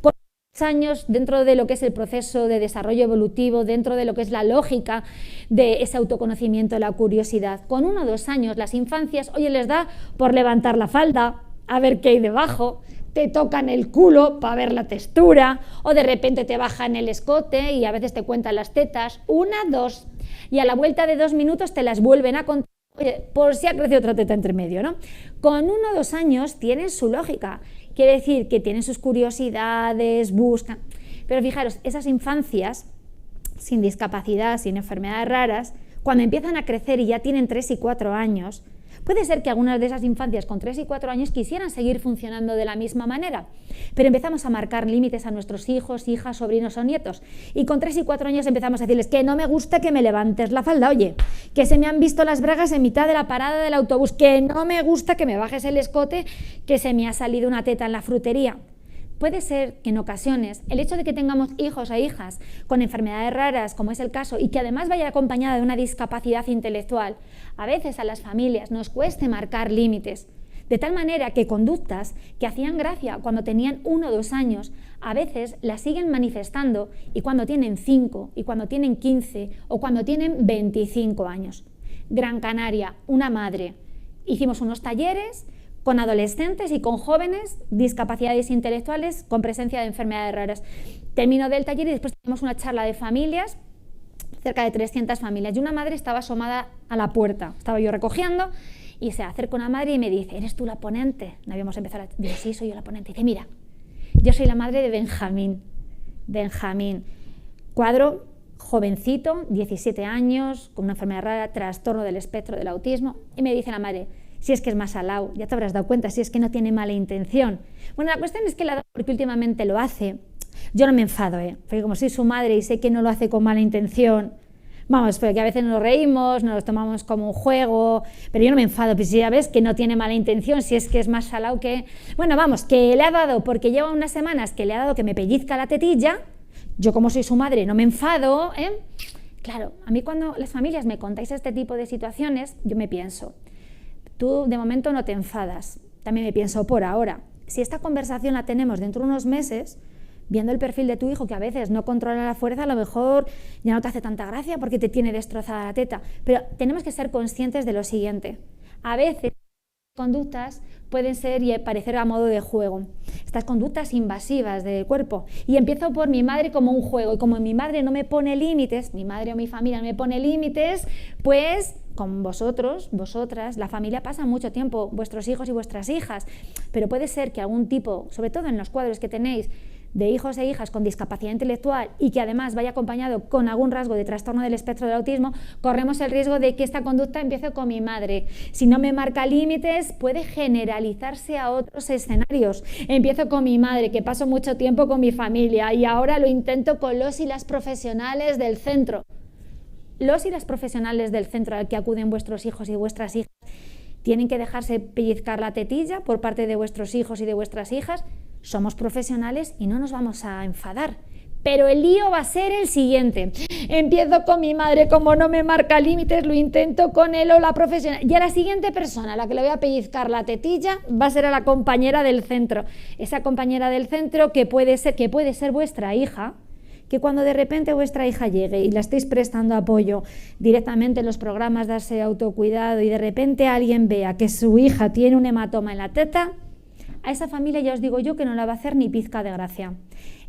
[SPEAKER 1] por años dentro de lo que es el proceso de desarrollo evolutivo, dentro de lo que es la lógica de ese autoconocimiento, la curiosidad. Con 1 o 2 años las infancias, oye, les da por levantar la falda, a ver qué hay debajo, te tocan el culo para ver la textura, o de repente te bajan el escote y a veces te cuentan las tetas, 1, 2, y a la vuelta de 2 minutos te las vuelven a contar, oye, por si ha crecido otra teta entre medio, ¿no? Con 1 o 2 años tienen su lógica. Quiere decir que tienen sus curiosidades, buscan. Pero fijaros, esas infancias sin discapacidad, sin enfermedades raras, cuando empiezan a crecer y ya tienen 3 y 4 años, puede ser que algunas de esas infancias con 3 y 4 años quisieran seguir funcionando de la misma manera, pero empezamos a marcar límites a nuestros hijos, hijas, sobrinos o nietos, y con 3 y 4 años empezamos a decirles que no me gusta que me levantes la falda, oye, que se me han visto las bragas en mitad de la parada del autobús, que no me gusta que me bajes el escote, que se me ha salido una teta en la frutería. Puede ser que en ocasiones el hecho de que tengamos hijos e hijas con enfermedades raras, como es el caso, y que además vaya acompañada de una discapacidad intelectual, a veces a las familias nos cueste marcar límites, de tal manera que conductas que hacían gracia cuando tenían 1 o 2 años, a veces las siguen manifestando y cuando tienen 5, y cuando tienen 15 o cuando tienen 25 años. Gran Canaria, una madre, hicimos unos talleres con adolescentes y con jóvenes, discapacidades intelectuales, con presencia de enfermedades raras. Termino del taller y después tenemos una charla de familias, cerca de 300 familias, y una madre estaba asomada a la puerta, estaba yo recogiendo, y se acerca una madre y me dice, ¿eres tú la ponente? No habíamos empezado, digo, sí, soy yo la ponente. Y dice, mira, yo soy la madre de Benjamín, cuadro jovencito, 17 años, con una enfermedad rara, trastorno del espectro del autismo, y me dice la madre, si es que es más salao, ya te habrás dado cuenta, si es que no tiene mala intención. Bueno, la cuestión es que la da porque últimamente lo hace. Yo no me enfado, porque como soy su madre y sé que no lo hace con mala intención, vamos, pero que a veces nos reímos, nos lo tomamos como un juego, pero yo no me enfado, pues si ya ves que no tiene mala intención, si es que es más salao que... Bueno, vamos, que le ha dado, porque lleva unas semanas que le ha dado que me pellizca la tetilla, yo como soy su madre no me enfado, Claro, a mí cuando las familias me contáis este tipo de situaciones, yo me pienso, tú de momento no te enfadas, también me pienso por ahora, si esta conversación la tenemos dentro de unos meses, viendo el perfil de tu hijo que a veces no controla la fuerza, a lo mejor ya no te hace tanta gracia porque te tiene destrozada la teta, pero tenemos que ser conscientes de lo siguiente, a veces conductas pueden ser y parecer a modo de juego, estas conductas invasivas del cuerpo, y empiezo por mi madre como un juego, y como mi madre no me pone límites, mi madre o mi familia no me pone límites, pues con vosotros, vosotras, la familia pasa mucho tiempo, vuestros hijos y vuestras hijas, pero puede ser que algún tipo, sobre todo en los cuadros que tenéis, de hijos e hijas con discapacidad intelectual y que además vaya acompañado con algún rasgo de trastorno del espectro del autismo, corremos el riesgo de que esta conducta empiece con mi madre. Si no me marca límites, puede generalizarse a otros escenarios. Empiezo con mi madre, que paso mucho tiempo con mi familia, y ahora lo intento con los y las profesionales del centro. Los y las profesionales del centro al que acuden vuestros hijos y vuestras hijas tienen que dejarse pellizcar la tetilla por parte de vuestros hijos y de vuestras hijas. Somos profesionales y no nos vamos a enfadar, pero el lío va a ser el siguiente. Empiezo con mi madre, como no me marca límites, lo intento con él o la profesional, y a la siguiente persona a la que le voy a pellizcar la tetilla va a ser a la compañera del centro, esa compañera del centro que puede ser vuestra hija, que cuando de repente vuestra hija llegue y la estéis prestando apoyo directamente en los programas de ese autocuidado y de repente alguien vea que su hija tiene un hematoma en la teta, a esa familia ya os digo yo que no la va a hacer ni pizca de gracia.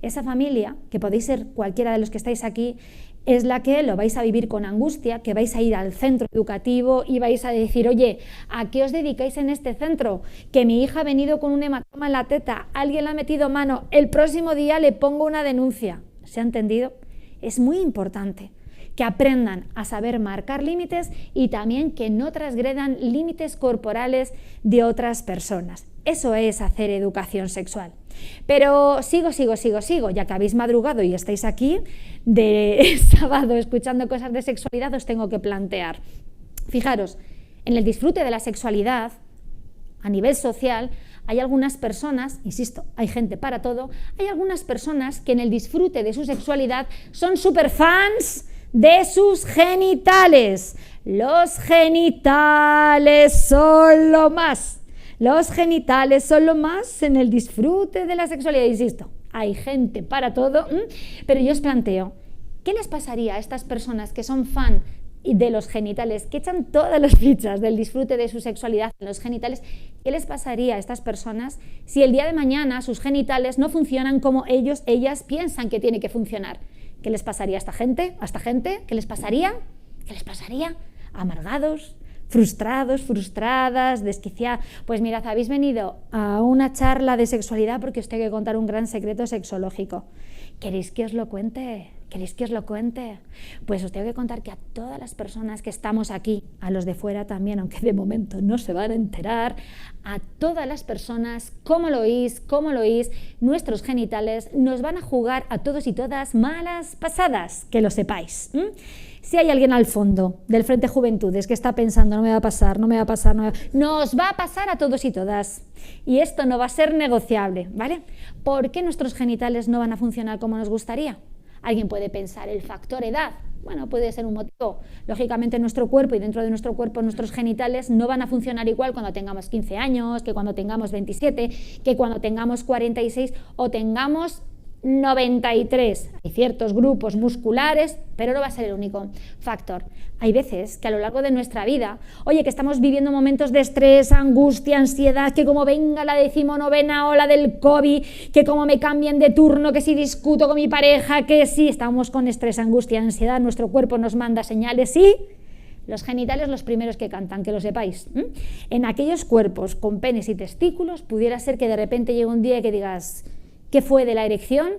[SPEAKER 1] Esa familia, que podéis ser cualquiera de los que estáis aquí, es la que lo vais a vivir con angustia, que vais a ir al centro educativo y vais a decir, oye, ¿a qué os dedicáis en este centro? Que mi hija ha venido con un hematoma en la teta, alguien le ha metido mano, el próximo día le pongo una denuncia. ¿Se ha entendido? Es muy importante que aprendan a saber marcar límites y también que no transgredan límites corporales de otras personas. Eso es hacer educación sexual. Pero sigo, ya que habéis madrugado y estáis aquí de sábado escuchando cosas de sexualidad, os tengo que plantear. Fijaros, en el disfrute de la sexualidad, a nivel social, hay algunas personas, insisto, hay gente para todo, hay algunas personas que en el disfrute de su sexualidad son súper fans de sus genitales. Los genitales son lo más. Los genitales son lo más en el disfrute de la sexualidad. Insisto, hay gente para todo, pero yo os planteo, ¿qué les pasaría a estas personas que son fan de los genitales, que echan todas las fichas del disfrute de su sexualidad en los genitales? ¿Qué les pasaría a estas personas si el día de mañana sus genitales no funcionan como ellas piensan que tiene que funcionar? ¿Qué les pasaría a esta gente? ¿Qué les pasaría? Amargados, frustrados, frustradas, desquiciadas. Pues mirad, habéis venido a una charla de sexualidad porque os tengo que contar un gran secreto sexológico. ¿Queréis que os lo cuente? Pues os tengo que contar que a todas las personas que estamos aquí, a los de fuera también, aunque de momento no se van a enterar, a todas las personas, ¿cómo lo oís? Nuestros genitales nos van a jugar a todos y todas malas pasadas, que lo sepáis. Si hay alguien al fondo del Frente Juventudes que está pensando, no me va a pasar, nos va a pasar a todos y todas. Y esto no va a ser negociable, ¿vale? ¿Por qué nuestros genitales no van a funcionar como nos gustaría? Alguien puede pensar, el factor edad. Bueno, puede ser un motivo. Lógicamente nuestro cuerpo y dentro de nuestro cuerpo nuestros genitales no van a funcionar igual cuando tengamos 15 años, que cuando tengamos 27, que cuando tengamos 46 o tengamos 93. Hay ciertos grupos musculares, pero no va a ser el único factor. Hay veces que a lo largo de nuestra vida, oye, que estamos viviendo momentos de estrés, angustia, ansiedad, que como venga la 19ª ola del COVID, que como me cambien de turno, que si discuto con mi pareja, que si estamos con estrés, angustia, ansiedad, nuestro cuerpo nos manda señales y los genitales los primeros que cantan, que lo sepáis. En aquellos cuerpos con penes y testículos pudiera ser que de repente llegue un día y que digas, ¿qué fue de la erección?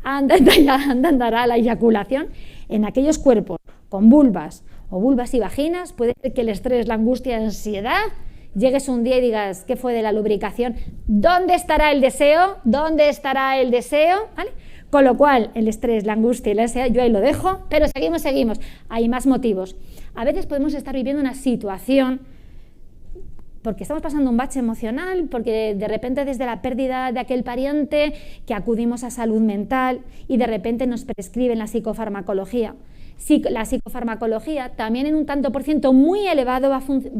[SPEAKER 1] Andará la eyaculación. En aquellos cuerpos con vulvas o vulvas y vaginas, puede ser que el estrés, la angustia, la ansiedad, llegues un día y digas, ¿qué fue de la lubricación? ¿Dónde estará el deseo? ¿Vale? Con lo cual, el estrés, la angustia y la ansiedad, yo ahí lo dejo, pero seguimos. Hay más motivos. A veces podemos estar viviendo una situación porque estamos pasando un bache emocional, porque de repente desde la pérdida de aquel pariente que acudimos a salud mental y de repente nos prescriben la psicofarmacología. La psicofarmacología también en un tanto por ciento muy elevado va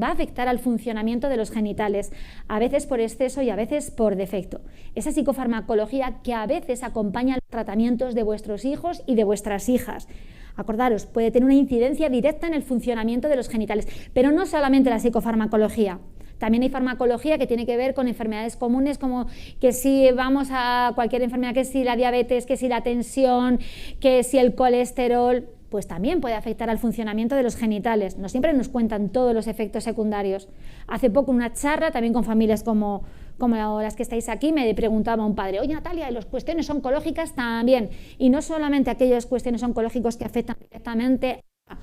[SPEAKER 1] a afectar al funcionamiento de los genitales, a veces por exceso y a veces por defecto. Esa psicofarmacología que a veces acompaña los tratamientos de vuestros hijos y de vuestras hijas. Acordaros, puede tener una incidencia directa en el funcionamiento de los genitales, pero no solamente la psicofarmacología. También hay farmacología que tiene que ver con enfermedades comunes, como que si vamos a cualquier enfermedad, que si la diabetes, que si la tensión, que si el colesterol, pues también puede afectar al funcionamiento de los genitales. No siempre nos cuentan todos los efectos secundarios. Hace poco en una charla, también con familias como las que estáis aquí, me preguntaba un padre, oye Natalia, ¿y las cuestiones oncológicas también? Y no solamente aquellas cuestiones oncológicas que afectan directamente a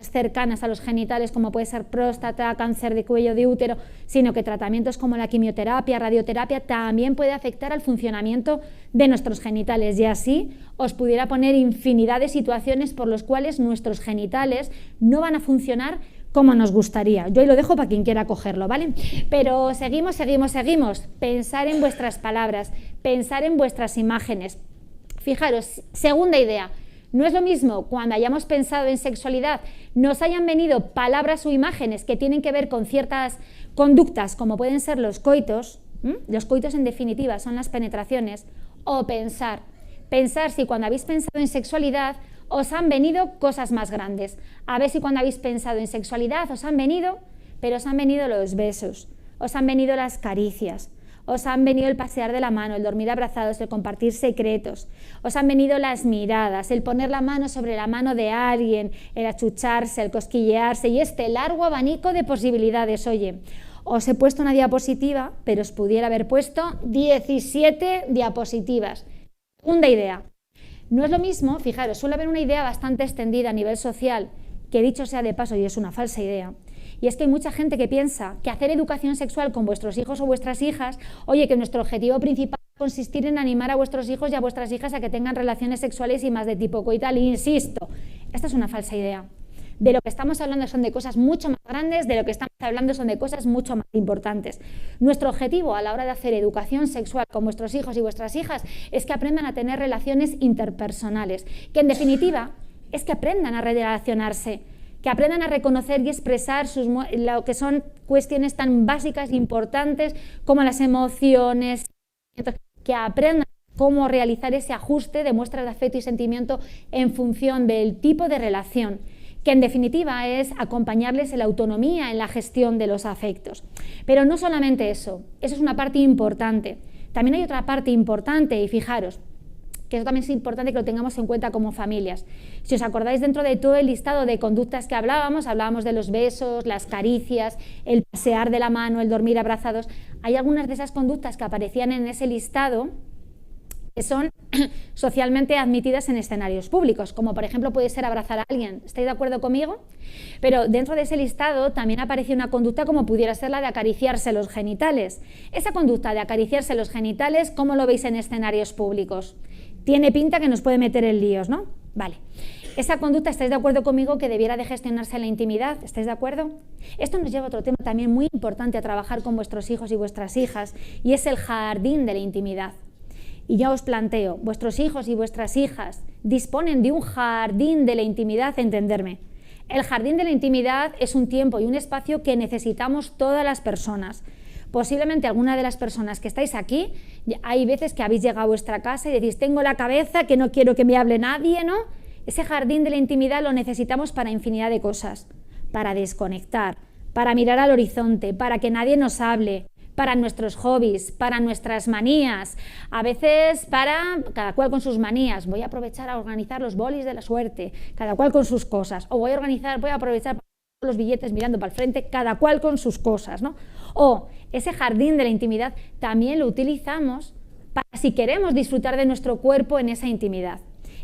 [SPEAKER 1] cercanas a los genitales, como puede ser próstata, cáncer de cuello de útero, sino que tratamientos como la quimioterapia, radioterapia, también puede afectar al funcionamiento de nuestros genitales, y así os pudiera poner infinidad de situaciones por las cuales nuestros genitales no van a funcionar como nos gustaría. Yo ahí lo dejo para quien quiera cogerlo, ¿vale? Pero seguimos. Pensar en vuestras palabras, pensar en vuestras imágenes. Fijaros, segunda idea. No es lo mismo cuando hayamos pensado en sexualidad, nos hayan venido palabras o imágenes que tienen que ver con ciertas conductas, como pueden ser los coitos en definitiva son las penetraciones, o pensar Pensar si cuando habéis pensado en sexualidad os han venido cosas más grandes. A ver si cuando habéis pensado en sexualidad os han venido los besos, os han venido las caricias, os han venido el pasear de la mano, el dormir abrazados, el compartir secretos, os han venido las miradas, el poner la mano sobre la mano de alguien, el achucharse, el cosquillearse y este largo abanico de posibilidades. Oye, os he puesto una diapositiva, pero os pudiera haber puesto 17 diapositivas. Segunda idea. No es lo mismo, fijaros, suele haber una idea bastante extendida a nivel social, que dicho sea de paso y es una falsa idea, y es que hay mucha gente que piensa que hacer educación sexual con vuestros hijos o vuestras hijas, oye, que nuestro objetivo principal es consistir en animar a vuestros hijos y a vuestras hijas a que tengan relaciones sexuales y más de tipo coital, y insisto, esta es una falsa idea. De lo que estamos hablando son de cosas mucho más grandes, de lo que estamos hablando son de cosas mucho más importantes. Nuestro objetivo a la hora de hacer educación sexual con vuestros hijos y vuestras hijas es que aprendan a tener relaciones interpersonales, que en definitiva es que aprendan a relacionarse, que aprendan a reconocer y expresar lo que son cuestiones tan básicas e importantes como las emociones, que aprendan cómo realizar ese ajuste de muestras de afecto y sentimiento en función del tipo de relación, que en definitiva es acompañarles en la autonomía, en la gestión de los afectos. Pero no solamente eso es una parte importante. También hay otra parte importante, y fijaros, que eso también es importante que lo tengamos en cuenta como familias. Si os acordáis, dentro de todo el listado de conductas que hablábamos de los besos, las caricias, el pasear de la mano, el dormir abrazados, hay algunas de esas conductas que aparecían en ese listado que son socialmente admitidas en escenarios públicos, como por ejemplo puede ser abrazar a alguien. ¿Estáis de acuerdo conmigo? Pero dentro de ese listado también aparece una conducta como pudiera ser la de acariciarse los genitales. Esa conducta de acariciarse los genitales, ¿cómo lo veis en escenarios públicos? Tiene pinta que nos puede meter en líos, ¿no? Vale. Esa conducta, ¿estáis de acuerdo conmigo que debiera de gestionarse en la intimidad? ¿Estáis de acuerdo? Esto nos lleva a otro tema también muy importante a trabajar con vuestros hijos y vuestras hijas, y es el jardín de la intimidad. Y ya os planteo, vuestros hijos y vuestras hijas disponen de un jardín de la intimidad, entenderme. El jardín de la intimidad es un tiempo y un espacio que necesitamos todas las personas. Posiblemente alguna de las personas que estáis aquí, hay veces que habéis llegado a vuestra casa y decís, tengo la cabeza que no quiero que me hable nadie, ¿no? Ese jardín de la intimidad lo necesitamos para infinidad de cosas, para desconectar, para mirar al horizonte, para que nadie nos hable, para nuestros hobbies, para nuestras manías, a veces para cada cual con sus manías. Voy a aprovechar a organizar los bolis de la suerte, cada cual con sus cosas, o voy a aprovechar los billetes mirando para el frente, cada cual con sus cosas, ¿no? O ese jardín de la intimidad también lo utilizamos para si queremos disfrutar de nuestro cuerpo en esa intimidad.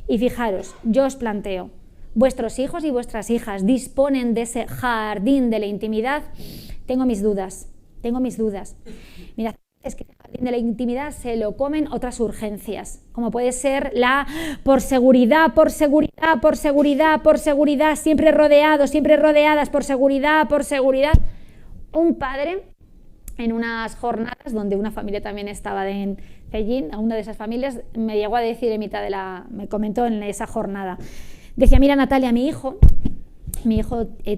[SPEAKER 1] Y fijaros, yo os planteo, ¿vuestros hijos y vuestras hijas disponen de ese jardín de la intimidad? Tengo mis dudas. Mirad, es que el jardín de la intimidad se lo comen otras urgencias, como puede ser la por seguridad, siempre rodeados, siempre rodeadas, por seguridad. Un padre, en unas jornadas donde una familia también estaba en Pekín, a una de esas familias, me llegó a decir me comentó en esa jornada, decía, mira Natalia, mi hijo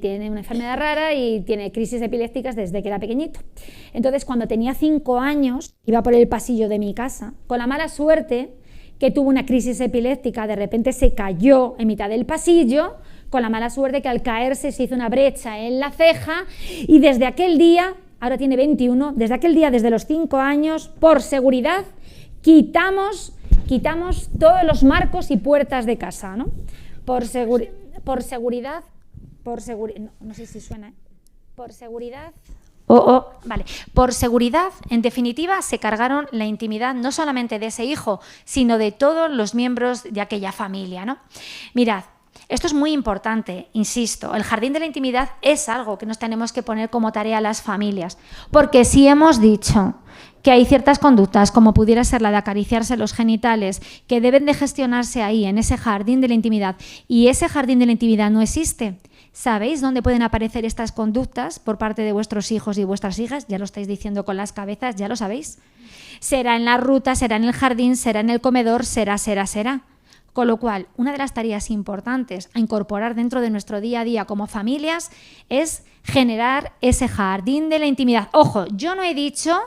[SPEAKER 1] tiene una enfermedad rara y tiene crisis epilépticas desde que era pequeñito. Entonces, cuando tenía 5 años, iba por el pasillo de mi casa, con la mala suerte que tuvo una crisis epiléptica, de repente se cayó en mitad del pasillo, con la mala suerte que al caerse se hizo una brecha en la ceja, y desde aquel día, ahora tiene 21, desde aquel día, desde los 5 años, por seguridad, quitamos todos los marcos y puertas de casa, ¿no? Por seguridad, no sé si suena, por seguridad. Vale. Por seguridad, en definitiva, se cargaron la intimidad no solamente de ese hijo, sino de todos los miembros de aquella familia, ¿no? Mirad, esto es muy importante, insisto, el jardín de la intimidad es algo que nos tenemos que poner como tarea a las familias, porque si hemos dicho que hay ciertas conductas, como pudiera ser la de acariciarse los genitales, que deben de gestionarse ahí, en ese jardín de la intimidad, y ese jardín de la intimidad no existe, ¿sabéis dónde pueden aparecer estas conductas por parte de vuestros hijos y vuestras hijas? Ya lo estáis diciendo con las cabezas, ya lo sabéis. Será en la ruta, será en el jardín, será en el comedor, será. Con lo cual, una de las tareas importantes a incorporar dentro de nuestro día a día como familias es generar ese jardín de la intimidad. Ojo, yo no he dicho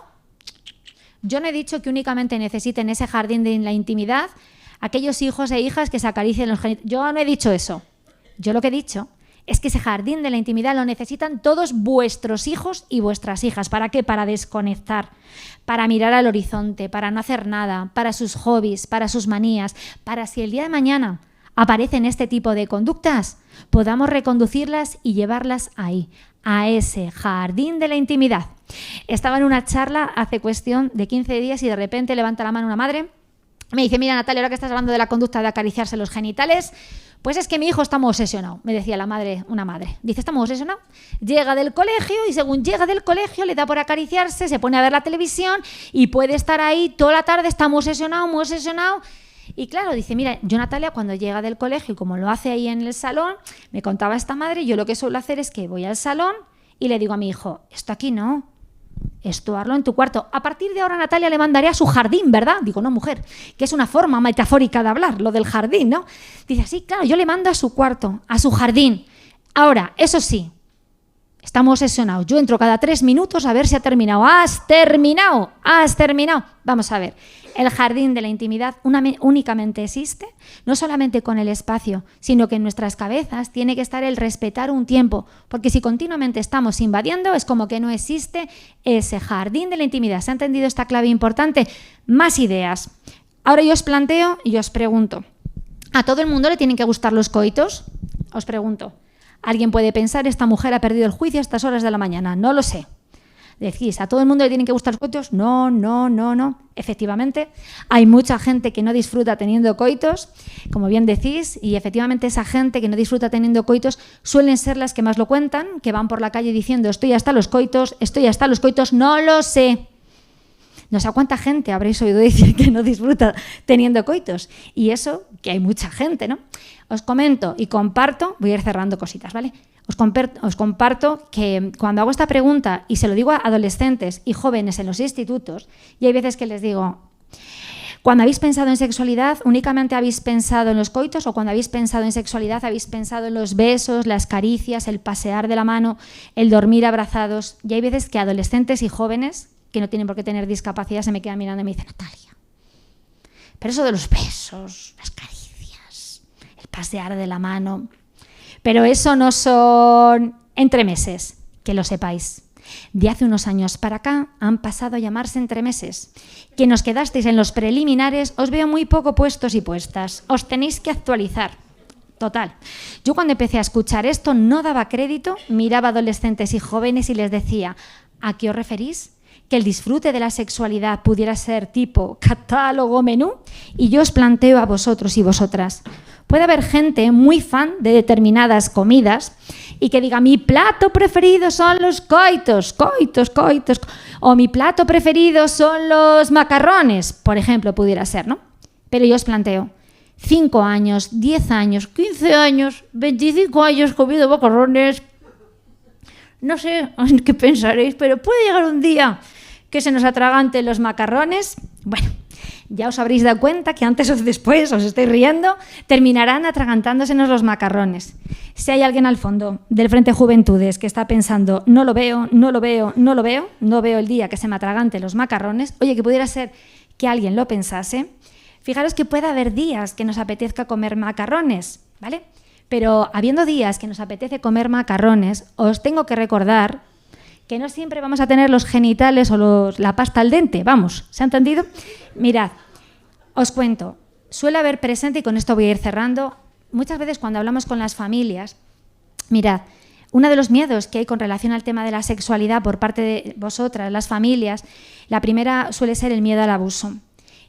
[SPEAKER 1] que únicamente necesiten ese jardín de la intimidad
[SPEAKER 2] aquellos hijos e hijas que se acaricien los genitales. Yo no he dicho eso. Yo lo que he dicho es que ese jardín de la intimidad lo necesitan todos vuestros hijos y vuestras hijas. ¿Para qué? Para desconectar, para mirar al horizonte, para no hacer nada, para sus hobbies, para sus manías, para si el día de mañana aparecen este tipo de conductas, podamos reconducirlas y llevarlas ahí, a ese jardín de la intimidad. Estaba en una charla hace cuestión de 15 días y de repente levanta la mano una madre. Me dice, mira Natalia, ahora que estás hablando de la conducta de acariciarse los genitales, pues es que mi hijo está muy obsesionado, me decía la madre, una madre. Dice, está muy obsesionado. Llega del colegio y según llega del colegio le da por acariciarse, se pone a ver la televisión y puede estar ahí toda la tarde, está muy obsesionado, muy obsesionado. Y claro, dice, mira, yo Natalia cuando llega del colegio y como lo hace ahí en el salón, me contaba esta madre, yo lo que suelo hacer es que voy al salón y le digo a mi hijo, esto aquí no. Esto hazlo en tu cuarto. A partir de ahora Natalia le mandaré a su jardín, ¿verdad? Digo, no, mujer, que es una forma metafórica de hablar, lo del jardín, ¿no? Dice, sí, claro, yo le mando a su cuarto, a su jardín. Ahora, eso sí, estamos obsesionados. Yo entro cada 3 minutos a ver si ha terminado. ¡Has terminado! ¡Has terminado! Vamos a ver. El jardín de la intimidad únicamente existe, no solamente con el espacio, sino que en nuestras cabezas tiene que estar el respetar un tiempo, porque si continuamente estamos invadiendo, es como que no existe ese jardín de la intimidad. ¿Se ha entendido esta clave importante? Más ideas. Ahora yo os planteo y os pregunto, ¿a todo el mundo le tienen que gustar los coitos? Os pregunto. Alguien puede pensar, esta mujer ha perdido el juicio a estas horas de la mañana. No lo sé. Decís, ¿a todo el mundo le tienen que gustar los coitos? No, no, no, no. Efectivamente, hay mucha gente que no disfruta teniendo coitos, como bien decís, y efectivamente esa gente que no disfruta teniendo coitos suelen ser las que más lo cuentan, que van por la calle diciendo, estoy hasta los coitos, no lo sé. No sé a cuánta gente habréis oído decir que no disfruta teniendo coitos. Y eso, que hay mucha gente, ¿no? Os comento y comparto, voy a ir cerrando cositas, ¿vale? Os comparto que cuando hago esta pregunta, y se lo digo a adolescentes y jóvenes en los institutos, y hay veces que les digo, cuando habéis pensado en sexualidad, ¿únicamente habéis pensado en los coitos? ¿O cuando habéis pensado en sexualidad, habéis pensado en los besos, las caricias, el pasear de la mano, el dormir abrazados? Y hay veces que adolescentes y jóvenes que no tienen por qué tener discapacidad, se me quedan mirando y me dicen, Natalia, pero eso de los besos, las caricias, el pasear de la mano, pero eso no son entremeses, que lo sepáis. De hace unos años para acá han pasado a llamarse entremeses. Quienes os quedasteis en los preliminares os veo muy poco puestos y puestas. Os tenéis que actualizar. Total. Yo cuando empecé a escuchar esto no daba crédito, miraba a adolescentes y jóvenes y les decía, ¿a qué os referís? Que el disfrute de la sexualidad pudiera ser tipo catálogo menú, y yo os planteo a vosotros y vosotras. Puede haber gente muy fan de determinadas comidas y que diga, mi plato preferido son los coitos, o mi plato preferido son los macarrones, por ejemplo, pudiera ser, ¿no? Pero yo os planteo, 5 años, 10 años, 15 años, 25 años comiendo macarrones. No sé qué pensaréis, pero puede llegar un día que se nos atraganten los macarrones. Bueno, ya os habréis dado cuenta que antes o después, os estáis riendo, terminarán atragantándosenos los macarrones. Si hay alguien al fondo del Frente Juventudes que está pensando, no veo el día que se me atraganten los macarrones, oye, que pudiera ser que alguien lo pensase, fijaros que puede haber días que nos apetezca comer macarrones, ¿vale? Pero habiendo días que nos apetece comer macarrones, os tengo que recordar que no siempre vamos a tener los genitales o la pasta al dente, vamos, ¿se ha entendido? Mirad, os cuento, suele haber presente, y con esto voy a ir cerrando, muchas veces cuando hablamos con las familias, mirad, uno de los miedos que hay con relación al tema de la sexualidad por parte de vosotras, las familias, la primera suele ser el miedo al abuso.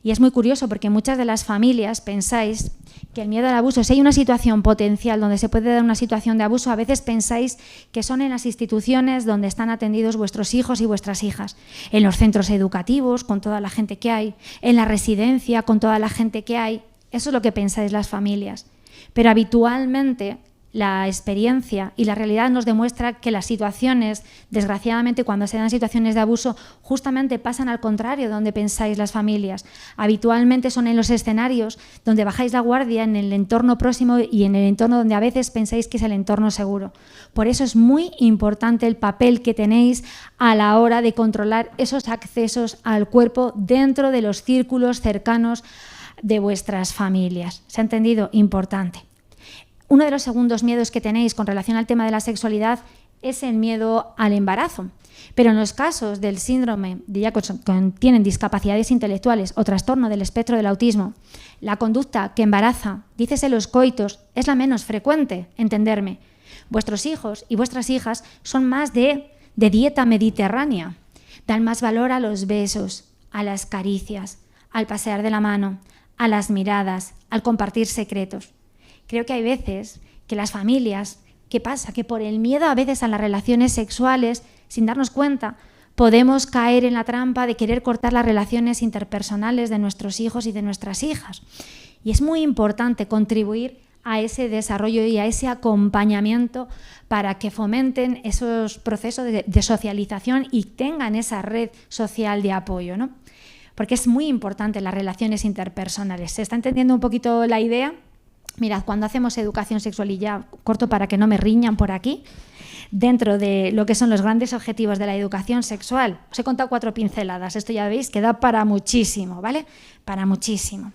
[SPEAKER 2] Y es muy curioso porque muchas de las familias pensáis que el miedo al abuso, si hay una situación potencial donde se puede dar una situación de abuso, a veces pensáis que son en las instituciones donde están atendidos vuestros hijos y vuestras hijas, en los centros educativos, con toda la gente que hay, en la residencia, con toda la gente que hay. Eso es lo que pensáis las familias. Pero habitualmente la experiencia y la realidad nos demuestra que las situaciones, desgraciadamente, cuando se dan situaciones de abuso, justamente pasan al contrario de donde pensáis las familias. Habitualmente son en los escenarios donde bajáis la guardia, en el entorno próximo y en el entorno donde a veces pensáis que es el entorno seguro. Por eso es muy importante el papel que tenéis a la hora de controlar esos accesos al cuerpo dentro de los círculos cercanos de vuestras familias. ¿Se ha entendido? Importante. Uno de los segundos miedos que tenéis con relación al tema de la sexualidad es el miedo al embarazo. Pero en los casos del síndrome de ya que tienen discapacidades intelectuales o trastorno del espectro del autismo, la conducta que embaraza, dícese los coitos, es la menos frecuente, entenderme. Vuestros hijos y vuestras hijas son más de dieta mediterránea. Dan más valor a los besos, a las caricias, al pasear de la mano, a las miradas, al compartir secretos. Creo que hay veces que las familias, ¿qué pasa? Que por el miedo a veces a las relaciones sexuales, sin darnos cuenta, podemos caer en la trampa de querer cortar las relaciones interpersonales de nuestros hijos y de nuestras hijas. Y es muy importante contribuir a ese desarrollo y a ese acompañamiento para que fomenten esos procesos de socialización y tengan esa red social de apoyo, ¿no? Porque es muy importante las relaciones interpersonales. ¿Se está entendiendo un poquito la idea? Mirad, cuando hacemos educación sexual, y ya corto para que no me riñan por aquí, dentro de lo que son los grandes objetivos de la educación sexual, os he contado 4 pinceladas, esto ya veis que da para muchísimo, ¿vale? Para muchísimo.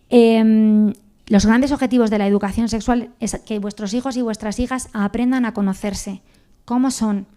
[SPEAKER 2] Los grandes objetivos de la educación sexual es que vuestros hijos y vuestras hijas aprendan a conocerse, cómo son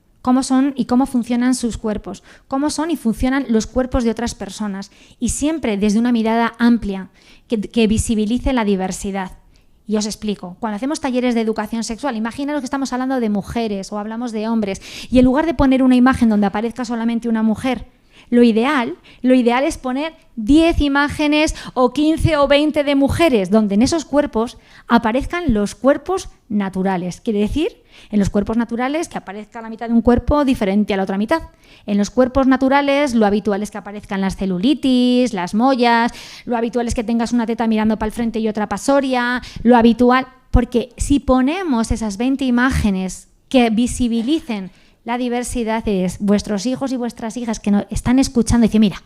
[SPEAKER 2] y cómo funcionan sus cuerpos, cómo son y funcionan los cuerpos de otras personas, y siempre desde una mirada amplia que visibilice la diversidad. Y os explico, cuando hacemos talleres de educación sexual, imaginaos que estamos hablando de mujeres o hablamos de hombres, y en lugar de poner una imagen donde aparezca solamente una mujer, lo ideal es poner 10 imágenes o 15 o 20 de mujeres, donde en esos cuerpos aparezcan los cuerpos naturales. Quiere decir, en los cuerpos naturales que aparezca la mitad de un cuerpo diferente a la otra mitad. En los cuerpos naturales lo habitual es que aparezcan las celulitis, las mollas, lo habitual es que tengas una teta mirando para el frente y otra pasoria, lo habitual, porque si ponemos esas 20 imágenes que visibilicen la diversidad, es vuestros hijos y vuestras hijas que nos están escuchando y dicen, mira,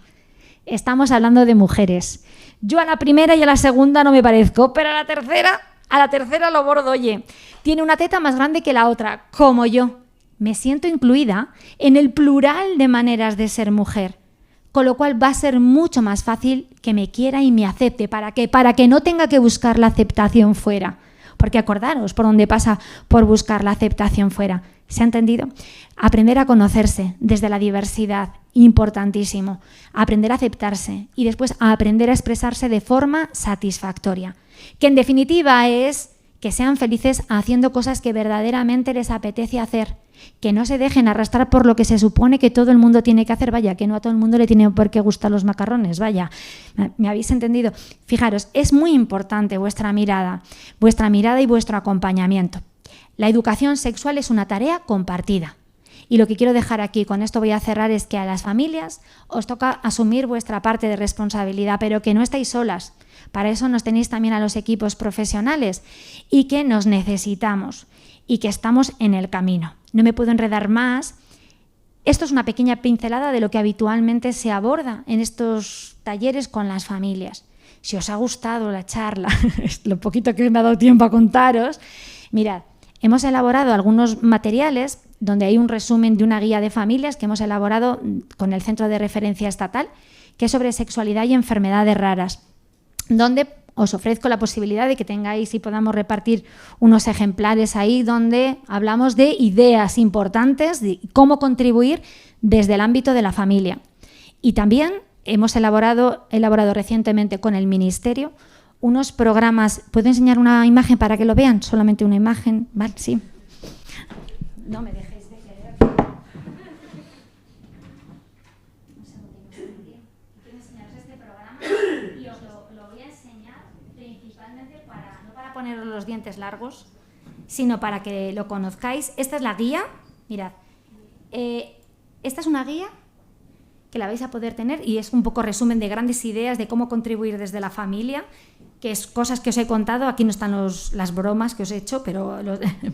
[SPEAKER 2] estamos hablando de mujeres. Yo a la primera y a la segunda no me parezco, pero a la tercera lo bordo, oye, tiene una teta más grande que la otra, como yo. Me siento incluida en el plural de maneras de ser mujer, con lo cual va a ser mucho más fácil que me quiera y me acepte. ¿Para qué? Para que no tenga que buscar la aceptación fuera. Porque acordaros por dónde pasa por buscar la aceptación fuera. ¿Se ha entendido? Aprender a conocerse desde la diversidad, importantísimo. Aprender a aceptarse y después a aprender a expresarse de forma satisfactoria. Que en definitiva es que sean felices haciendo cosas que verdaderamente les apetece hacer. Que no se dejen arrastrar por lo que se supone que todo el mundo tiene que hacer. Vaya, que no a todo el mundo le tiene por qué gustar los macarrones. Vaya, ¿me habéis entendido? Fijaros, es muy importante vuestra mirada y vuestro acompañamiento. La educación sexual es una tarea compartida. Y lo que quiero dejar aquí, con esto voy a cerrar, es que a las familias os toca asumir vuestra parte de responsabilidad, pero que no estáis solas. Para eso nos tenéis también a los equipos profesionales y que nos necesitamos y que estamos en el camino. No me puedo enredar más. Esto es una pequeña pincelada de lo que habitualmente se aborda en estos talleres con las familias. Si os ha gustado la charla, lo poquito que me ha dado tiempo a contaros, mirad, hemos elaborado algunos materiales donde hay un resumen de una guía de familias que hemos elaborado con el Centro de Referencia Estatal, que es sobre sexualidad y enfermedades raras, donde os ofrezco la posibilidad de que tengáis y podamos repartir unos ejemplares ahí donde hablamos de ideas importantes, de cómo contribuir desde el ámbito de la familia. Y también hemos elaborado recientemente con el Ministerio unos programas. ¿Puedo enseñar una imagen para que lo vean? Solamente una imagen, ¿vale? Sí. No me dejéis de querer. Un segundito. Quiero enseñaros este programa y os lo voy a enseñar principalmente no para poneros los dientes largos, sino para que lo conozcáis. Esta es la guía. Mirad. Esta es una guía que la vais a poder tener y es un poco resumen de grandes ideas de cómo contribuir desde la familia, que es cosas que os he contado. Aquí no están las bromas que os he hecho,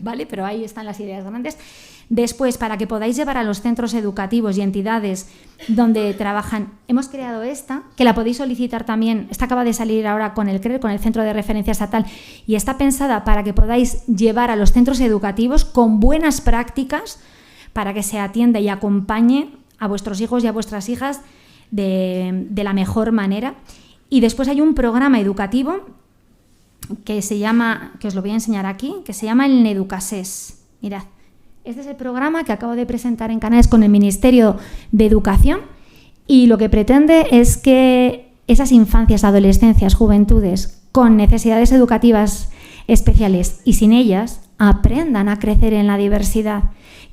[SPEAKER 2] ¿vale? Pero ahí están las ideas grandes. Después, para que podáis llevar a los centros educativos y entidades donde trabajan, hemos creado esta, que la podéis solicitar también. Esta acaba de salir ahora con el CRER, con el Centro de Referencia Estatal, y está pensada para que podáis llevar a los centros educativos con buenas prácticas para que se atienda y acompañe a vuestros hijos y a vuestras hijas de la mejor manera. Y después hay un programa educativo que se llama, que os lo voy a enseñar aquí, que se llama el Neducases. Mirad, este es el programa que acabo de presentar en Canarias con el Ministerio de Educación, y lo que pretende es que esas infancias, adolescencias, juventudes con necesidades educativas especiales y sin ellas aprendan a crecer en la diversidad,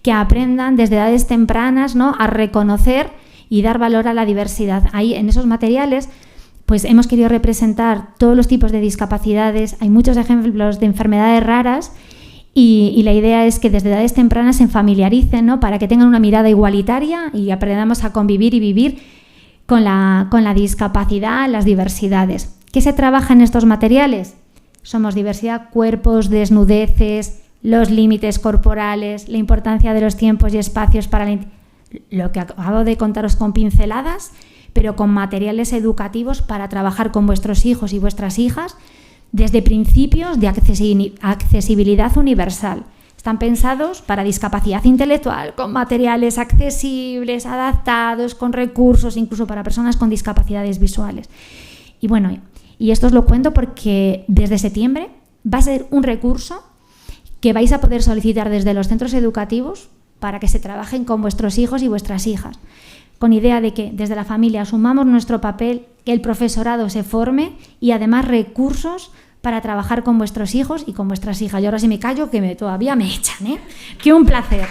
[SPEAKER 2] que aprendan desde edades tempranas, ¿no?, a reconocer y dar valor a la diversidad. Ahí, en esos materiales, pues hemos querido representar todos los tipos de discapacidades. Hay muchos ejemplos de enfermedades raras y la idea es que desde edades tempranas se familiaricen, ¿no?, para que tengan una mirada igualitaria y aprendamos a convivir y vivir con la discapacidad, las diversidades. ¿Qué se trabaja en estos materiales? Somos diversidad, cuerpos, desnudeces, los límites corporales, la importancia de los tiempos y espacios para lo que acabo de contaros con pinceladas, pero con materiales educativos para trabajar con vuestros hijos y vuestras hijas desde principios de accesibilidad universal. Están pensados para discapacidad intelectual, con materiales accesibles, adaptados, con recursos, incluso para personas con discapacidades visuales. Y bueno, y esto os lo cuento porque desde septiembre va a ser un recurso que vais a poder solicitar desde los centros educativos para que se trabajen con vuestros hijos y vuestras hijas, con idea de que desde la familia asumamos nuestro papel, que el profesorado se forme y además recursos para trabajar con vuestros hijos y con vuestras hijas. Y ahora sí me callo, que todavía me echan, ¿eh? ¡Qué un placer!